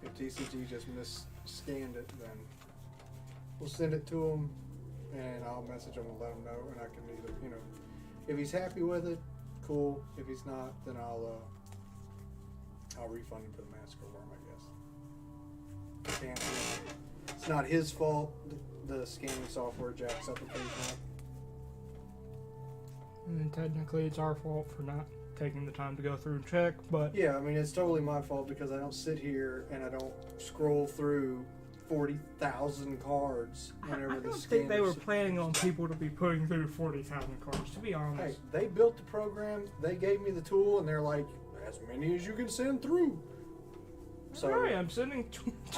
If TCG just scanned it, then we'll send it to him and I'll message him and let him know. And I can either, if he's happy with it, cool. If he's not, then I'll refund him for the massacre worm, I guess. Cancel it. It's not his fault. The scanning software jacks up occasionally. And then technically it's our fault for not taking the time to go through and check, but Yeah, I mean, it's totally my fault because I don't sit here and I don't scroll through 40,000 cards I whenever the don't scanners... think they were planning on people to be putting through 40,000 cards, to be Hey, honest. they built the program, they gave me the tool, and they're like, as many as you can send through. So Alright, I'm sending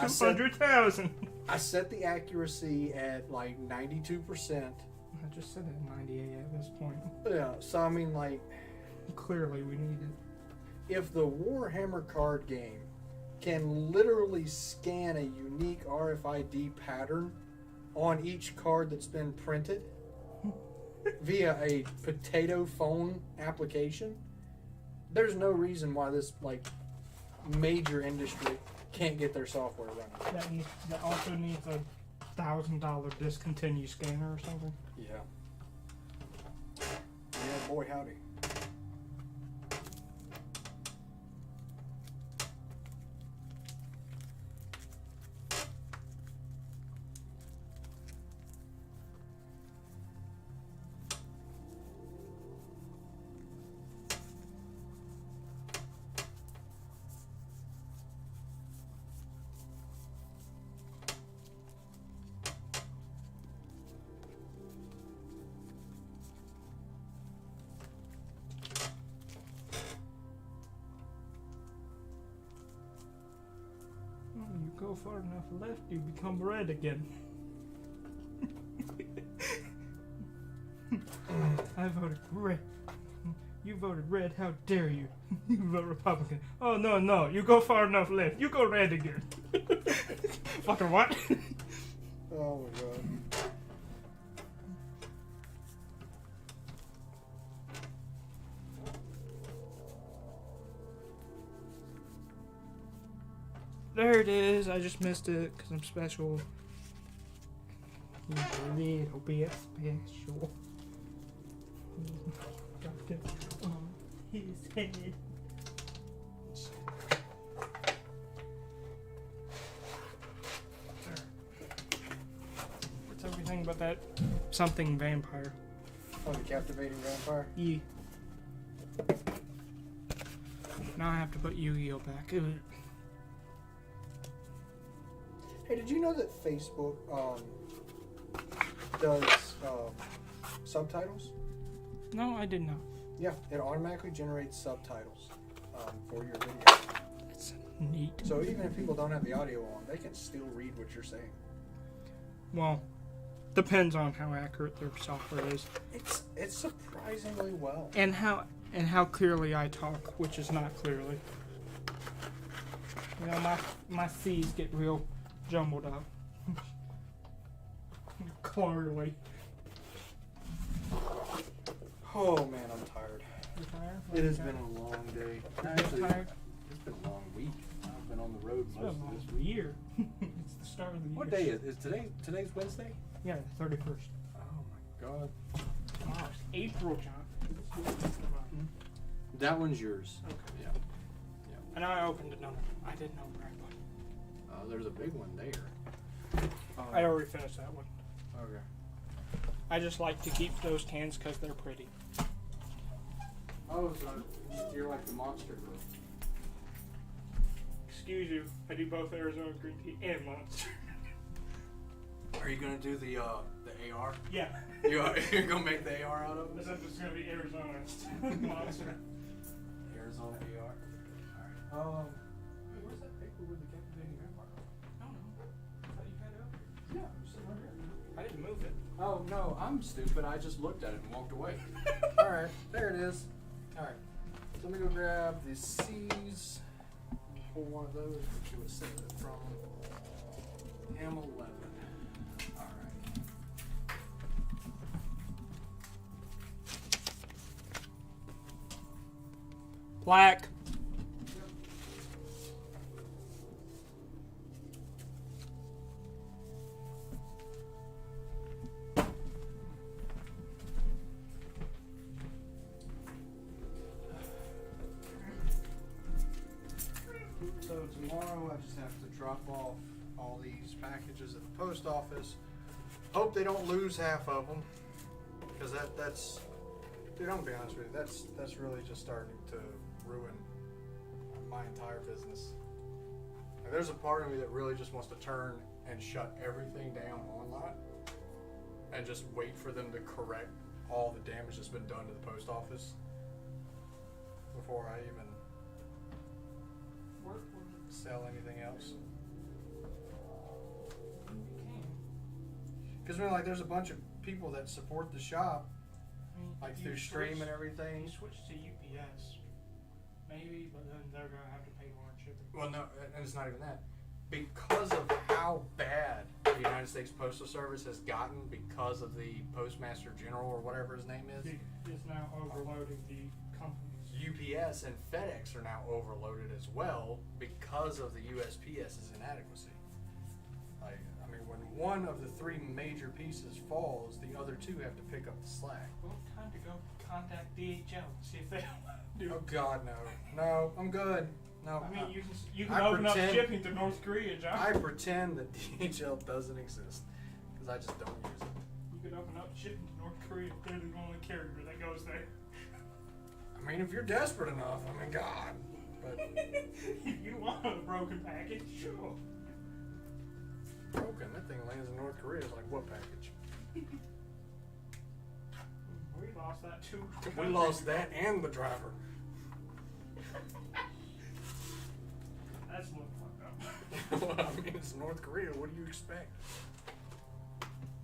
I said- 200,000. I set the accuracy at like 92%. I just said it at 98 at this point. Yeah, so I mean, like, Clearly we need it. if the Warhammer card game can literally scan a unique RFID pattern on each card that's been printed via a potato phone application, there's no reason why this like major industry can't get their software running. That also needs a $1,000 discontinue scanner or something. Yeah. Yeah, boy howdy. You go far enough left, you become red again. I voted red. You voted red. How dare you? You vote Republican. Oh, no, no. You go far enough left. You go red again. Fucking what? Oh my god. There it is. I just missed it because I'm special. He's a little bit special. Got it on his head. What's everything about that something vampire? Oh, the captivating vampire. Yeah. Now I have to put Yu-Gi-Oh back. Ugh. Hey, did you know that Facebook does subtitles? No, I did not. Yeah, it automatically generates subtitles for your video. That's neat. So even if people don't have the audio on, they can still read what you're saying. Well, depends on how accurate their software is, It's surprisingly well. and how clearly I talk, which is not clearly. You know, my C's get real jumbled up. Clearly. Oh man, I'm tired. You tired? It has been a long day. You tired? It's been a long week. I've been on the road It's most been a of long this week. year. It's the start of the year. What day is today? Today's Wednesday? Yeah, 31st. Oh my god. Wow, it's April, John. That one's yours. Okay. Yeah. And I opened another one. I didn't open right one. There's a big one there. I already finished that one. Okay. I just like to keep those cans because they're pretty. Oh, so you're like the monster girl. Excuse you, I do both Arizona green tea and Monster. Are you gonna do the AR? Yeah. You're gonna make the AR out of it? This is going to be Arizona Monster. Arizona AR. Alright. Where's that paper with the captivating vampire? I don't know. I thought you had it up here. Yeah, I'm sitting right here. I didn't move it. Oh no, I'm stupid. I just looked at it and walked away. Alright, there it is. Alright. So let me go grab the C's. Pull one of those and see what set it from. M11. Alright. Black. So tomorrow I just have to drop off all these packages at the post office. Hope they don't lose half of them, because that's, dude, I'm gonna be honest with you, that's really just starting to ruin my entire business. Like, there's a part of me that really just wants to turn and shut everything down online and just wait for them to correct all the damage that's been done to the post office before I even sell anything else. Because I mean, like, there's a bunch of people that support the shop, like through stream and everything. You switch to UPS, maybe, but then they're gonna have to pay more in shipping. Well, no, and it's not even that. Because of how bad the United States Postal Service has gotten because of the Postmaster General or whatever his name is, It's now overloading the companies. UPS and FedEx are now overloaded as well because of the USPS's inadequacy. Like, I mean, when one of the three major pieces falls, the other two have to pick up the slack. Well, time to go contact DHL and see if they do. Oh God, no, no, I'm good. No, I mean, you can I open up pretend- shipping to North Korea, John. I pretend that DHL doesn't exist because I just don't use it. You can open up shipping to North Korea. They're the only carrier that goes there. I mean, if you're desperate enough, I mean, God, but If you want a broken package, sure. broken. That thing lands in North Korea is like what package? We lost that too. We lost that and the driver. That's a little fucked up. Well, I mean, it's North Korea. What do you expect?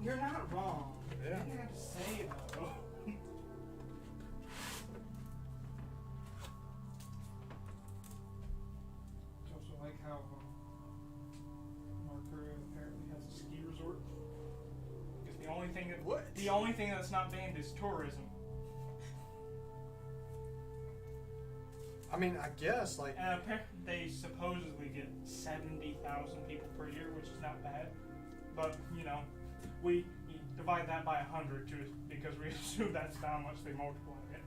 You're not wrong. Yeah. You didn't have to say it though. thing that What? the only thing that's not banned is tourism. I mean, I guess like And they supposedly get 70,000 people per year, which is not bad. But you know, we divide that by 100 because we assume that's how much they multiply it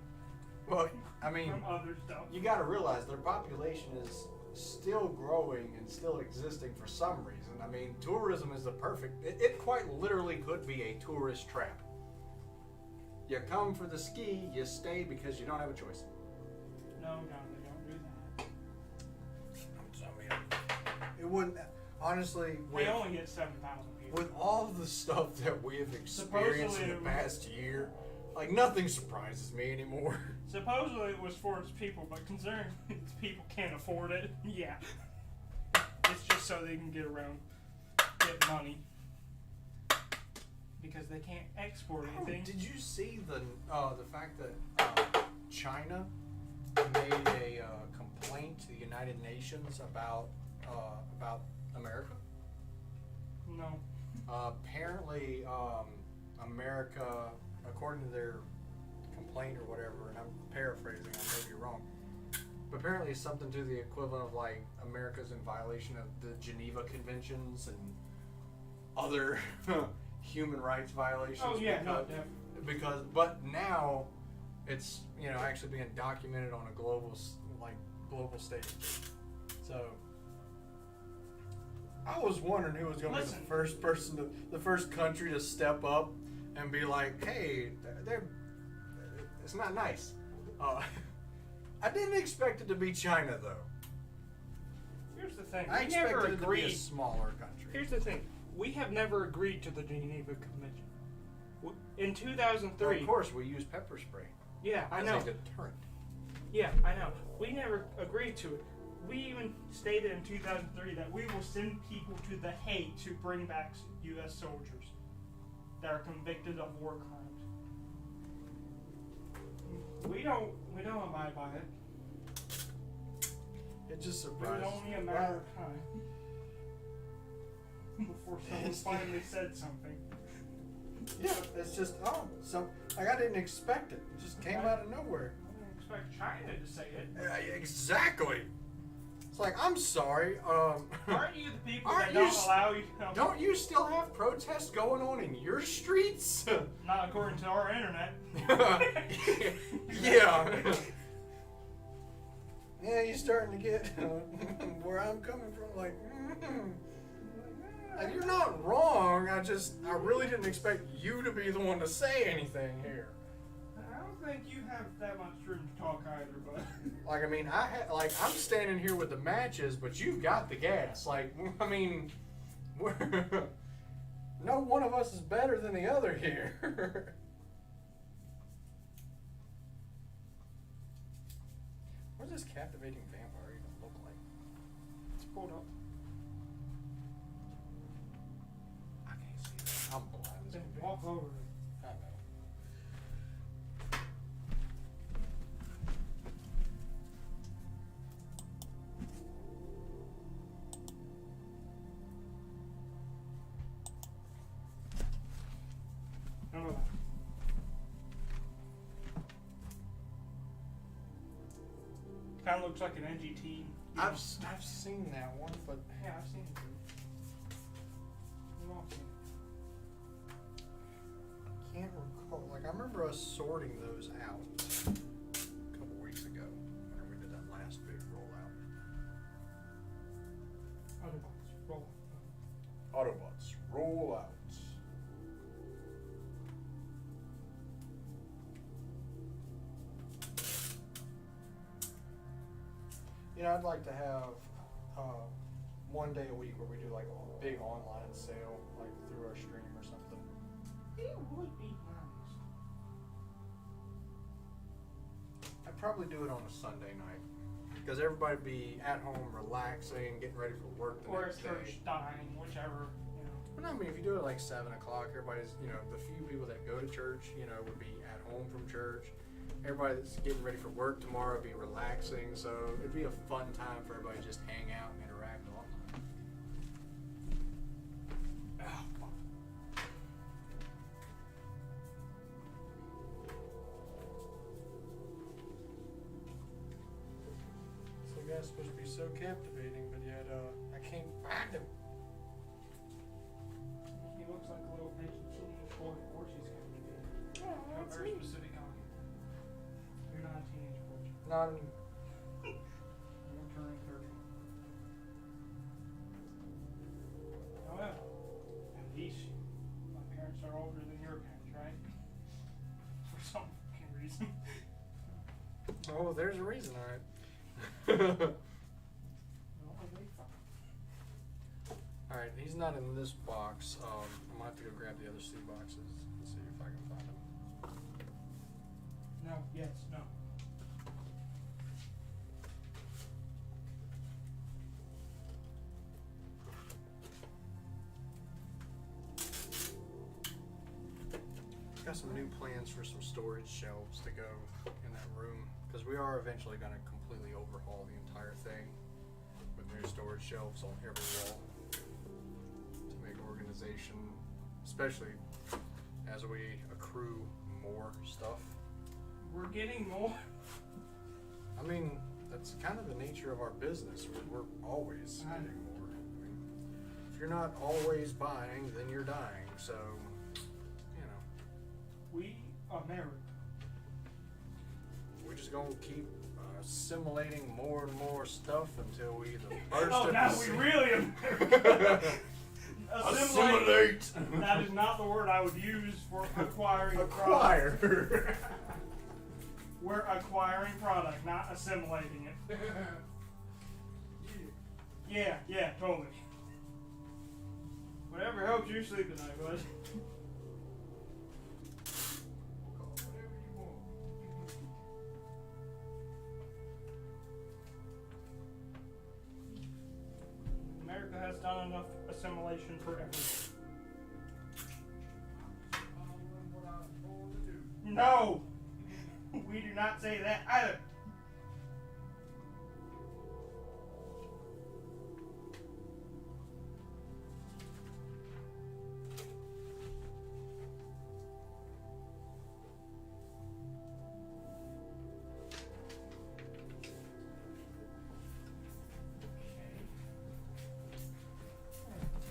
well, I mean, from other stuff. you got to realize their population is still growing and still existing for some reason. I mean, tourism is the perfect. It quite literally could be a tourist trap. You come for the ski, you stay because you don't have a choice. No, they don't do that. I mean, it wouldn't. Honestly, They only get 7,000 people. with all the stuff that we have experienced in the Supposedly- past year, like nothing surprises me anymore. Supposedly it was for its people, but considering its people can't afford it, yeah. It's just so they can get around, get money. Because they can't export anything. Did you see the fact that China made a complaint to the United Nations about America? No. Apparently, America, according to their complaint or whatever, and I'm paraphrasing, I may be wrong, but apparently it's something to the equivalent of like America's in violation of the Geneva Conventions and other human rights violations. Oh yeah, no, Because, but now it's actually being documented on a global stage. So I was wondering who was going to be the first person the first country to step up and be like, hey, it's not nice. I didn't expect it to be China though. Here's the thing. I We never expected it to be a agreed. smaller country. Here's the thing. We have never agreed to the Geneva Convention. In 2003. Well, of course, we use pepper spray. Yeah, I as know. a deterrent. Yeah, I know. We never agreed to it. We even stated in 2003 that we will send people to The Hague to bring back U.S. soldiers that are convicted of war crimes. We don't abide by it. It just It was surprises only a matter of time before someone finally said something. Yeah, it's just I didn't expect it. It just came out of nowhere. I didn't expect China to say it. Exactly. It's like, I'm sorry. Aren't you the people Aren't that don't you allow you? Don't you still have protests going on in your streets? Not according to our internet. Yeah. Yeah, you're starting to get where I'm coming from. Like, you're not wrong. I really didn't expect you to be the one to say anything here. I don't think you have that much room to talk either, but Like, I mean, I'm standing here with the matches, but you've got the gas. Like, I mean, no one of us is better than the other here. What does this captivating vampire even look like? it's pulled up. I can't see that. I'm blind. as Then can be. walk over it. I know. I don't know. Kind of looks like an NGT. I've seen that one, but Yeah, I've seen it too. We've all seen it. can't recall. Like, I remember us sorting those out a couple weeks ago when we did that last big rollout. Autobots, roll. Autobots, roll out. I'd like to have one day a week where we do like a big online sale, like through our stream or something. It would be nice. I'd probably do it on a Sunday night because everybody would be at home relaxing, getting ready for work the Or next a church day. dying, whichever, you know. Well, I mean, if you do it like 7 o'clock, everybody's, the few people that go to church, would be at home from church. Everybody that's getting ready for work tomorrow would be relaxing, so it'd be a fun time for everybody to just hang out and interact online. guy's supposed to be so captivating, but yet I can't find him. He looks like a little teenage boy, or she's going to be. Oh, A that's very sweet. specific on you. You're not a teenage boy. Not anymore. You're turning 30. Oh yeah. At least my parents are older than your parents, right? For some fucking reason. Oh, there's a reason, alright. No, they fuck. Alright, he's not in this box. I'm gonna have to go grab the other 2 boxes and see if I can find him. No, yes, no. Got some new plans for some storage shelves to go in that room because we are eventually going to completely overhaul the entire thing with new storage shelves on every wall to make organization, especially as we accrue more stuff. We're getting more. I mean, that's kind of the nature of our business. We're always I know. getting more. I mean, if you're not always buying, then you're dying. So, you know, We America. we're just gonna keep assimilating more and more stuff until we either burst Oh, at now the we seams. really America. Assimilate. That is not the word I would use for acquiring a product. Acquire. We're acquiring product, not assimilating it. Yeah, totally. Whatever helps you sleep at night, bud. Call it whatever you want. America has done enough assimilation for everyone. No! We do not say that either.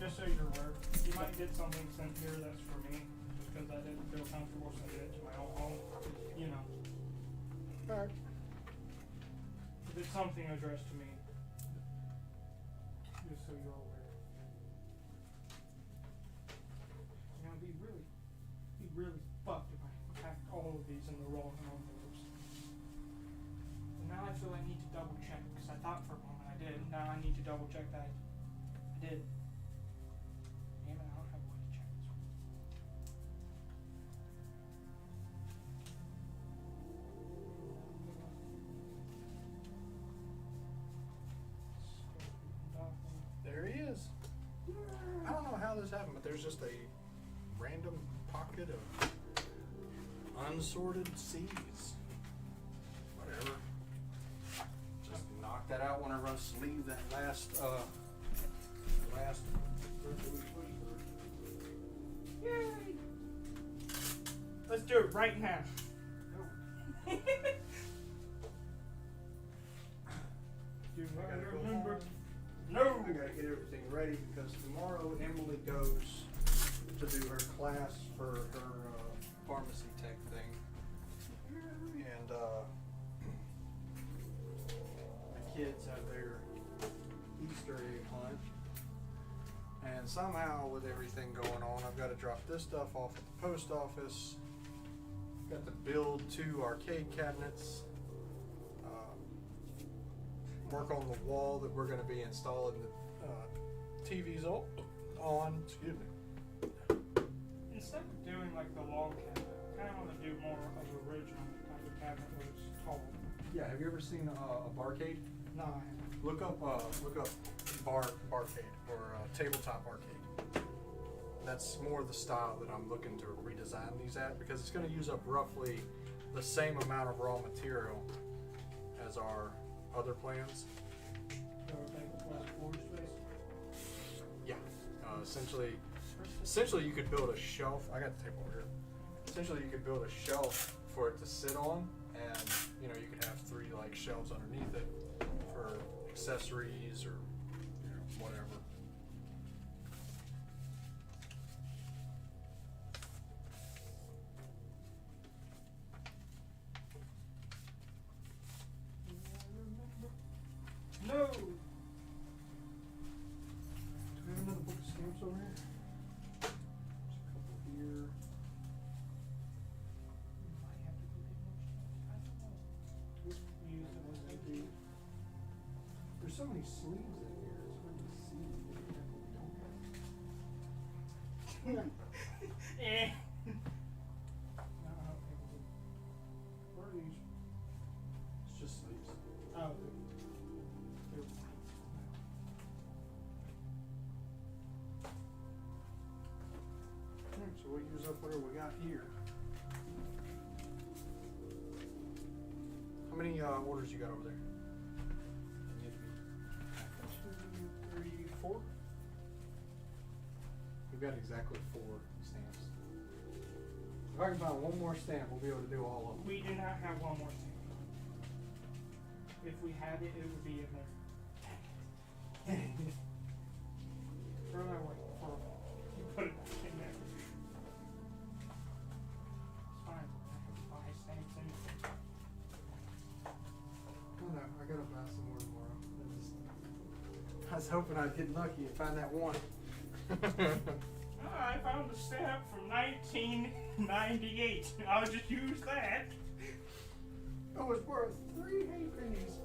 Just so you're aware, you might get something sent here that's for me, just because I didn't feel comfortable sending it to my own home. You know, Alright. if it's something addressed to me, just so you're aware. You know, it'd be really fucked if I packed all of these in the wrong envelopes. And now I feel I need to double check, because I thought for a moment I did. Now I need to double check that I did. Damn it, I don't have a way to check this one. There he is. I don't know how this happened, but there's just a random pocket of unsorted C's. Whatever. Just knock that out when I run sleeve that last Yay! Let's do it right now. Do I I gotta go remember? home. No! I gotta get everything ready because tomorrow Emily goes to do her class for her pharmacy tech thing. And the kids have their Easter egg hunt. And somehow with everything going on, I've got to drop this stuff off at the post office. Got to build 2 arcade cabinets. Work on the wall that we're going to be installing the TVs on. Excuse me. Instead of doing like the log cabinet, I kind of want to do more of the original type of cabinet where it's tall. Yeah, have you ever seen a barcade? No, I haven't. Look up barcade or tabletop arcade. That's more the style that I'm looking to redesign these at because it's going to use up roughly the same amount of raw material as our other plans. So take less floor space. Yeah, essentially you could build a shelf. I got the table over here. Essentially, you could build a shelf for it to sit on, and you could have 3 like shelves underneath it for accessories or whatever. No. Do we have another book of stamps over here? There's a couple here. There's so many sleeves in here. It's hard to see what we have and what we don't have. Eh. What are these? It's just sleeves. Oh. Alright, so we'll use up whatever we got here. How many orders you got over there? 2, 3, 4. We've got exactly 4 stamps. If I can find one more stamp, we'll be able to do all of them. We do not have one more stamp. If we had it, it would be in there. Throw that away. Put it back in there. It's fine. I have to buy stamps anyway. Oh no, I gotta buy some more tomorrow. I was hoping I'd get lucky and find that one. I found a stamp from 1998. I'll just use that. It was worth 3 halfpennies.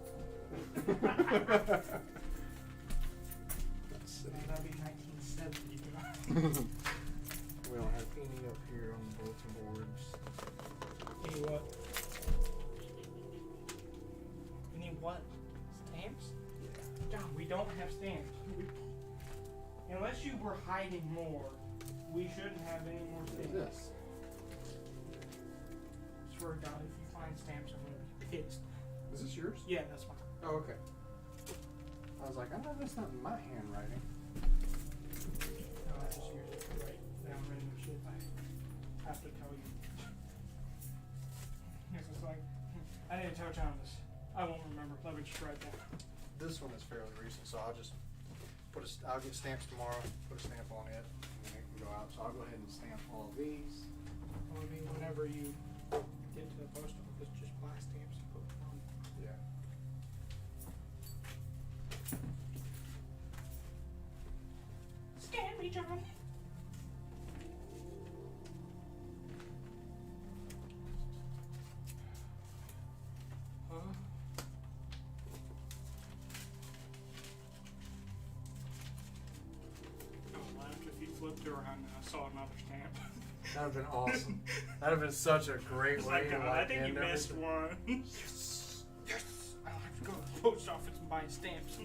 That'd be 1970. We don't have any up here on the bulletin boards. Any what? Any what? Stamps? Yeah. God, we don't have stamps. Unless you were hiding more, we shouldn't have any more What is stamps. this? Swear to God, if you find stamps, I'm gonna be pissed. Is this yours? Yeah, that's mine. Oh, okay. I was like, I know that's not in my handwriting. No, I just use it to write down random shit. I have to tell you. It's just like, I need to tell John this. I won't remember. Let me just write that. This one is fairly recent, so I'll just I'll get stamps tomorrow, put a stamp on it, and then it can go out. So I'll go ahead and stamp all of these. Well, I mean, whenever you get to the post office, just buy stamps and put them on. Yeah. Scan me, John. Huh? I would laugh if you flipped around and I saw another stamp. That would have been awesome. That would have been such a great It's way like, to I think you end missed everything. one. Yes! Yes! I have to go to the post office and buy stamps.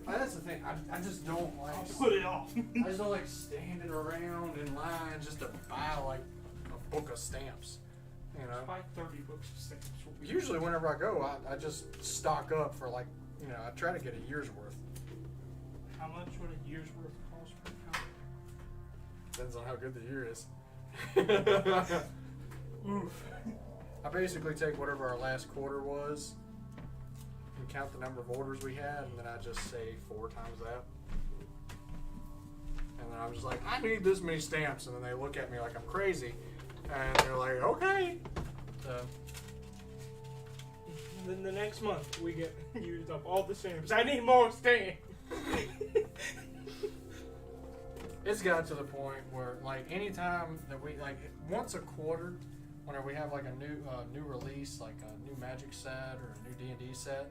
That's the thing. I just don't like. I'll put it off. I just don't like standing around in line just to buy like a book of stamps. You know. Buy 30 books of stamps. Usually, whenever I go, I just stock up for like I try to get a year's worth. How much would a year's worth cost per count? Depends on how good the year is. Oof. I basically take whatever our last quarter was and count the number of orders we had, and then I just say 4 times that. And then I'm just like, I need this many stamps, and then they look at me like I'm crazy, and they're like, okay. So, Then the next month we get used up all the stamps. I need more stamps. it's got to the point where like anytime that we like once a quarter, whenever we have like a new release, like a new Magic set or a new D&D set,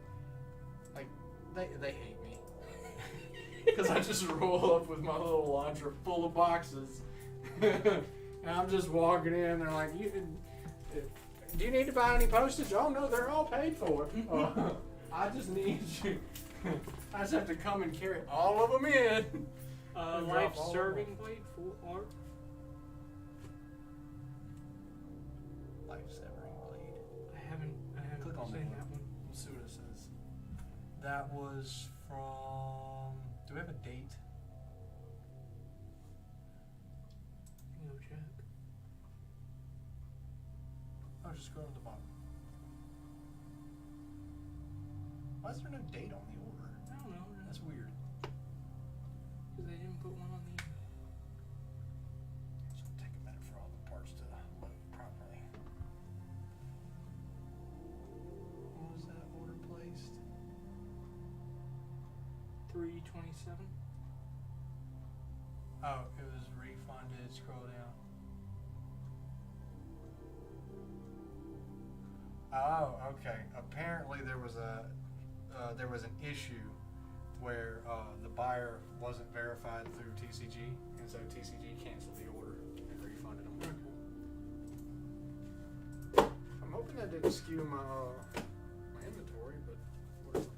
like they hate me because I just roll up with my little launcher full of boxes, and I'm just walking in. They're like, do you need to buy any postage? Oh no, they're all paid for. I just need you. I just have to come and carry all of them in. And drop Life all of serving them. blade full art. Life-severing blade. I haven't Click on seen that that one. Let's see what it says. That was from. Do we have a date? No check. Oh, just go to the bottom. Why is there no date on the order? No, That's weird. Because they didn't put one on the. It's gonna take a minute for all the parts to load properly. When was that order placed? 327. Oh, it was refunded. Scroll down. Oh, okay. Apparently there was an issue where the buyer wasn't verified through TCG, and so TCG canceled the order and refunded them. I'm hoping that didn't skew my inventory, but whatever.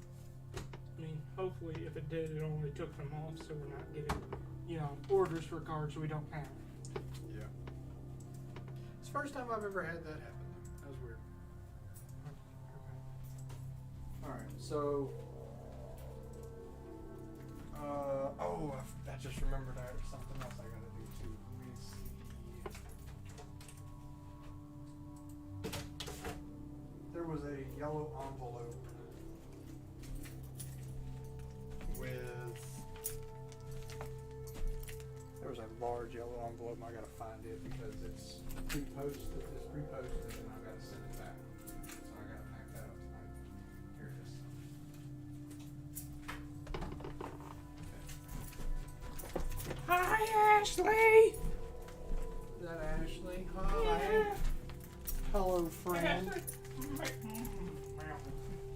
I mean, hopefully, if it did, it only took them off, so we're not getting, orders for cards we don't have. Yeah. It's the first time I've ever had that happen. That was weird. Alright, so I just remembered I had something else I gotta do too. Let me see. There was a yellow envelope there was a large yellow envelope. I gotta find it because it's pre-posted and I gotta send it back. So I gotta pack that up tonight. Here it is. Hi, Ashley! Is that Ashley? Hi. Hello, friend.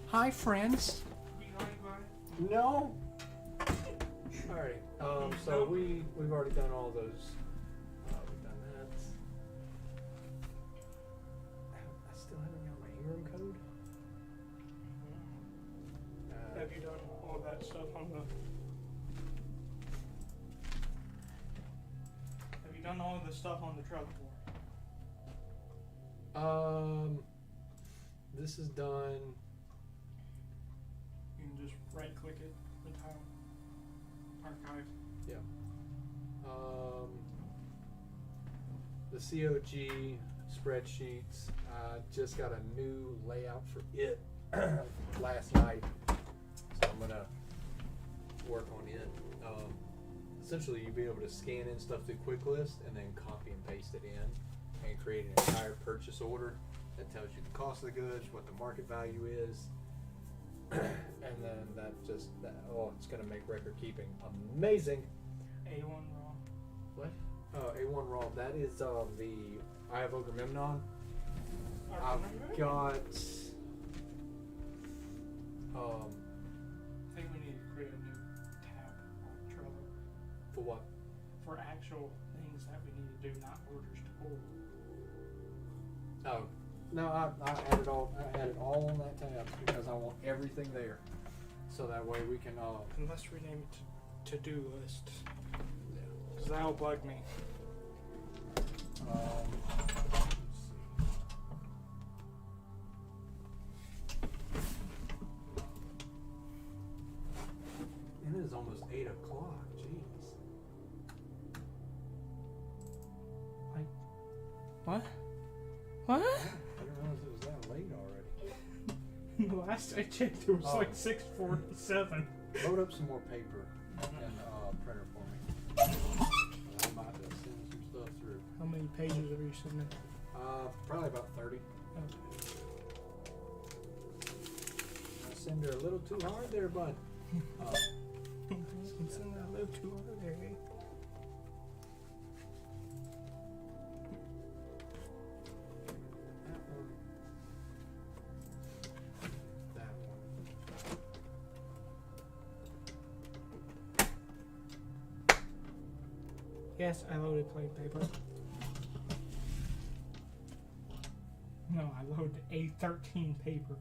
Hi, friends. No. Alright. So we've already done all those. We've done that. I still haven't got my Ingram code. Have you done all that stuff on the? Have you done all of the stuff on the Trello board? This is done. You can just right-click it, the title, archive. Yeah. The COG spreadsheets. I just got a new layout for it last night, so I'm gonna work on it. Essentially, you'll be able to scan in stuff through QuickList and then copy and paste it in, and create an entire purchase order that tells you the cost of the goods, what the market value is. And then it's gonna make record keeping amazing. A1 raw. What? A1 raw. That is the I have Ogrememnon. I've got. I think we need to create a new tab on Trello For what? for actual things that we need to do, not orders to pull. Oh, no, I added all on that tab because I want everything there, so that way we can. And let's rename it to to-do list, Yeah. because that'll bug me. Let's see. And it is almost 8 o'clock. Jeez. What? What? I didn't realize it was that late already. The last I checked, it was Oh. like 6:47. Load up some more paper and printer for me. I'm about to send some stuff through. How many pages are you sending? Probably about 30. Okay. I send her a little too hard there, bud. I'm sending that a little too hard there, eh? That one. Yes, I loaded plain paper. No, I loaded A13 paper.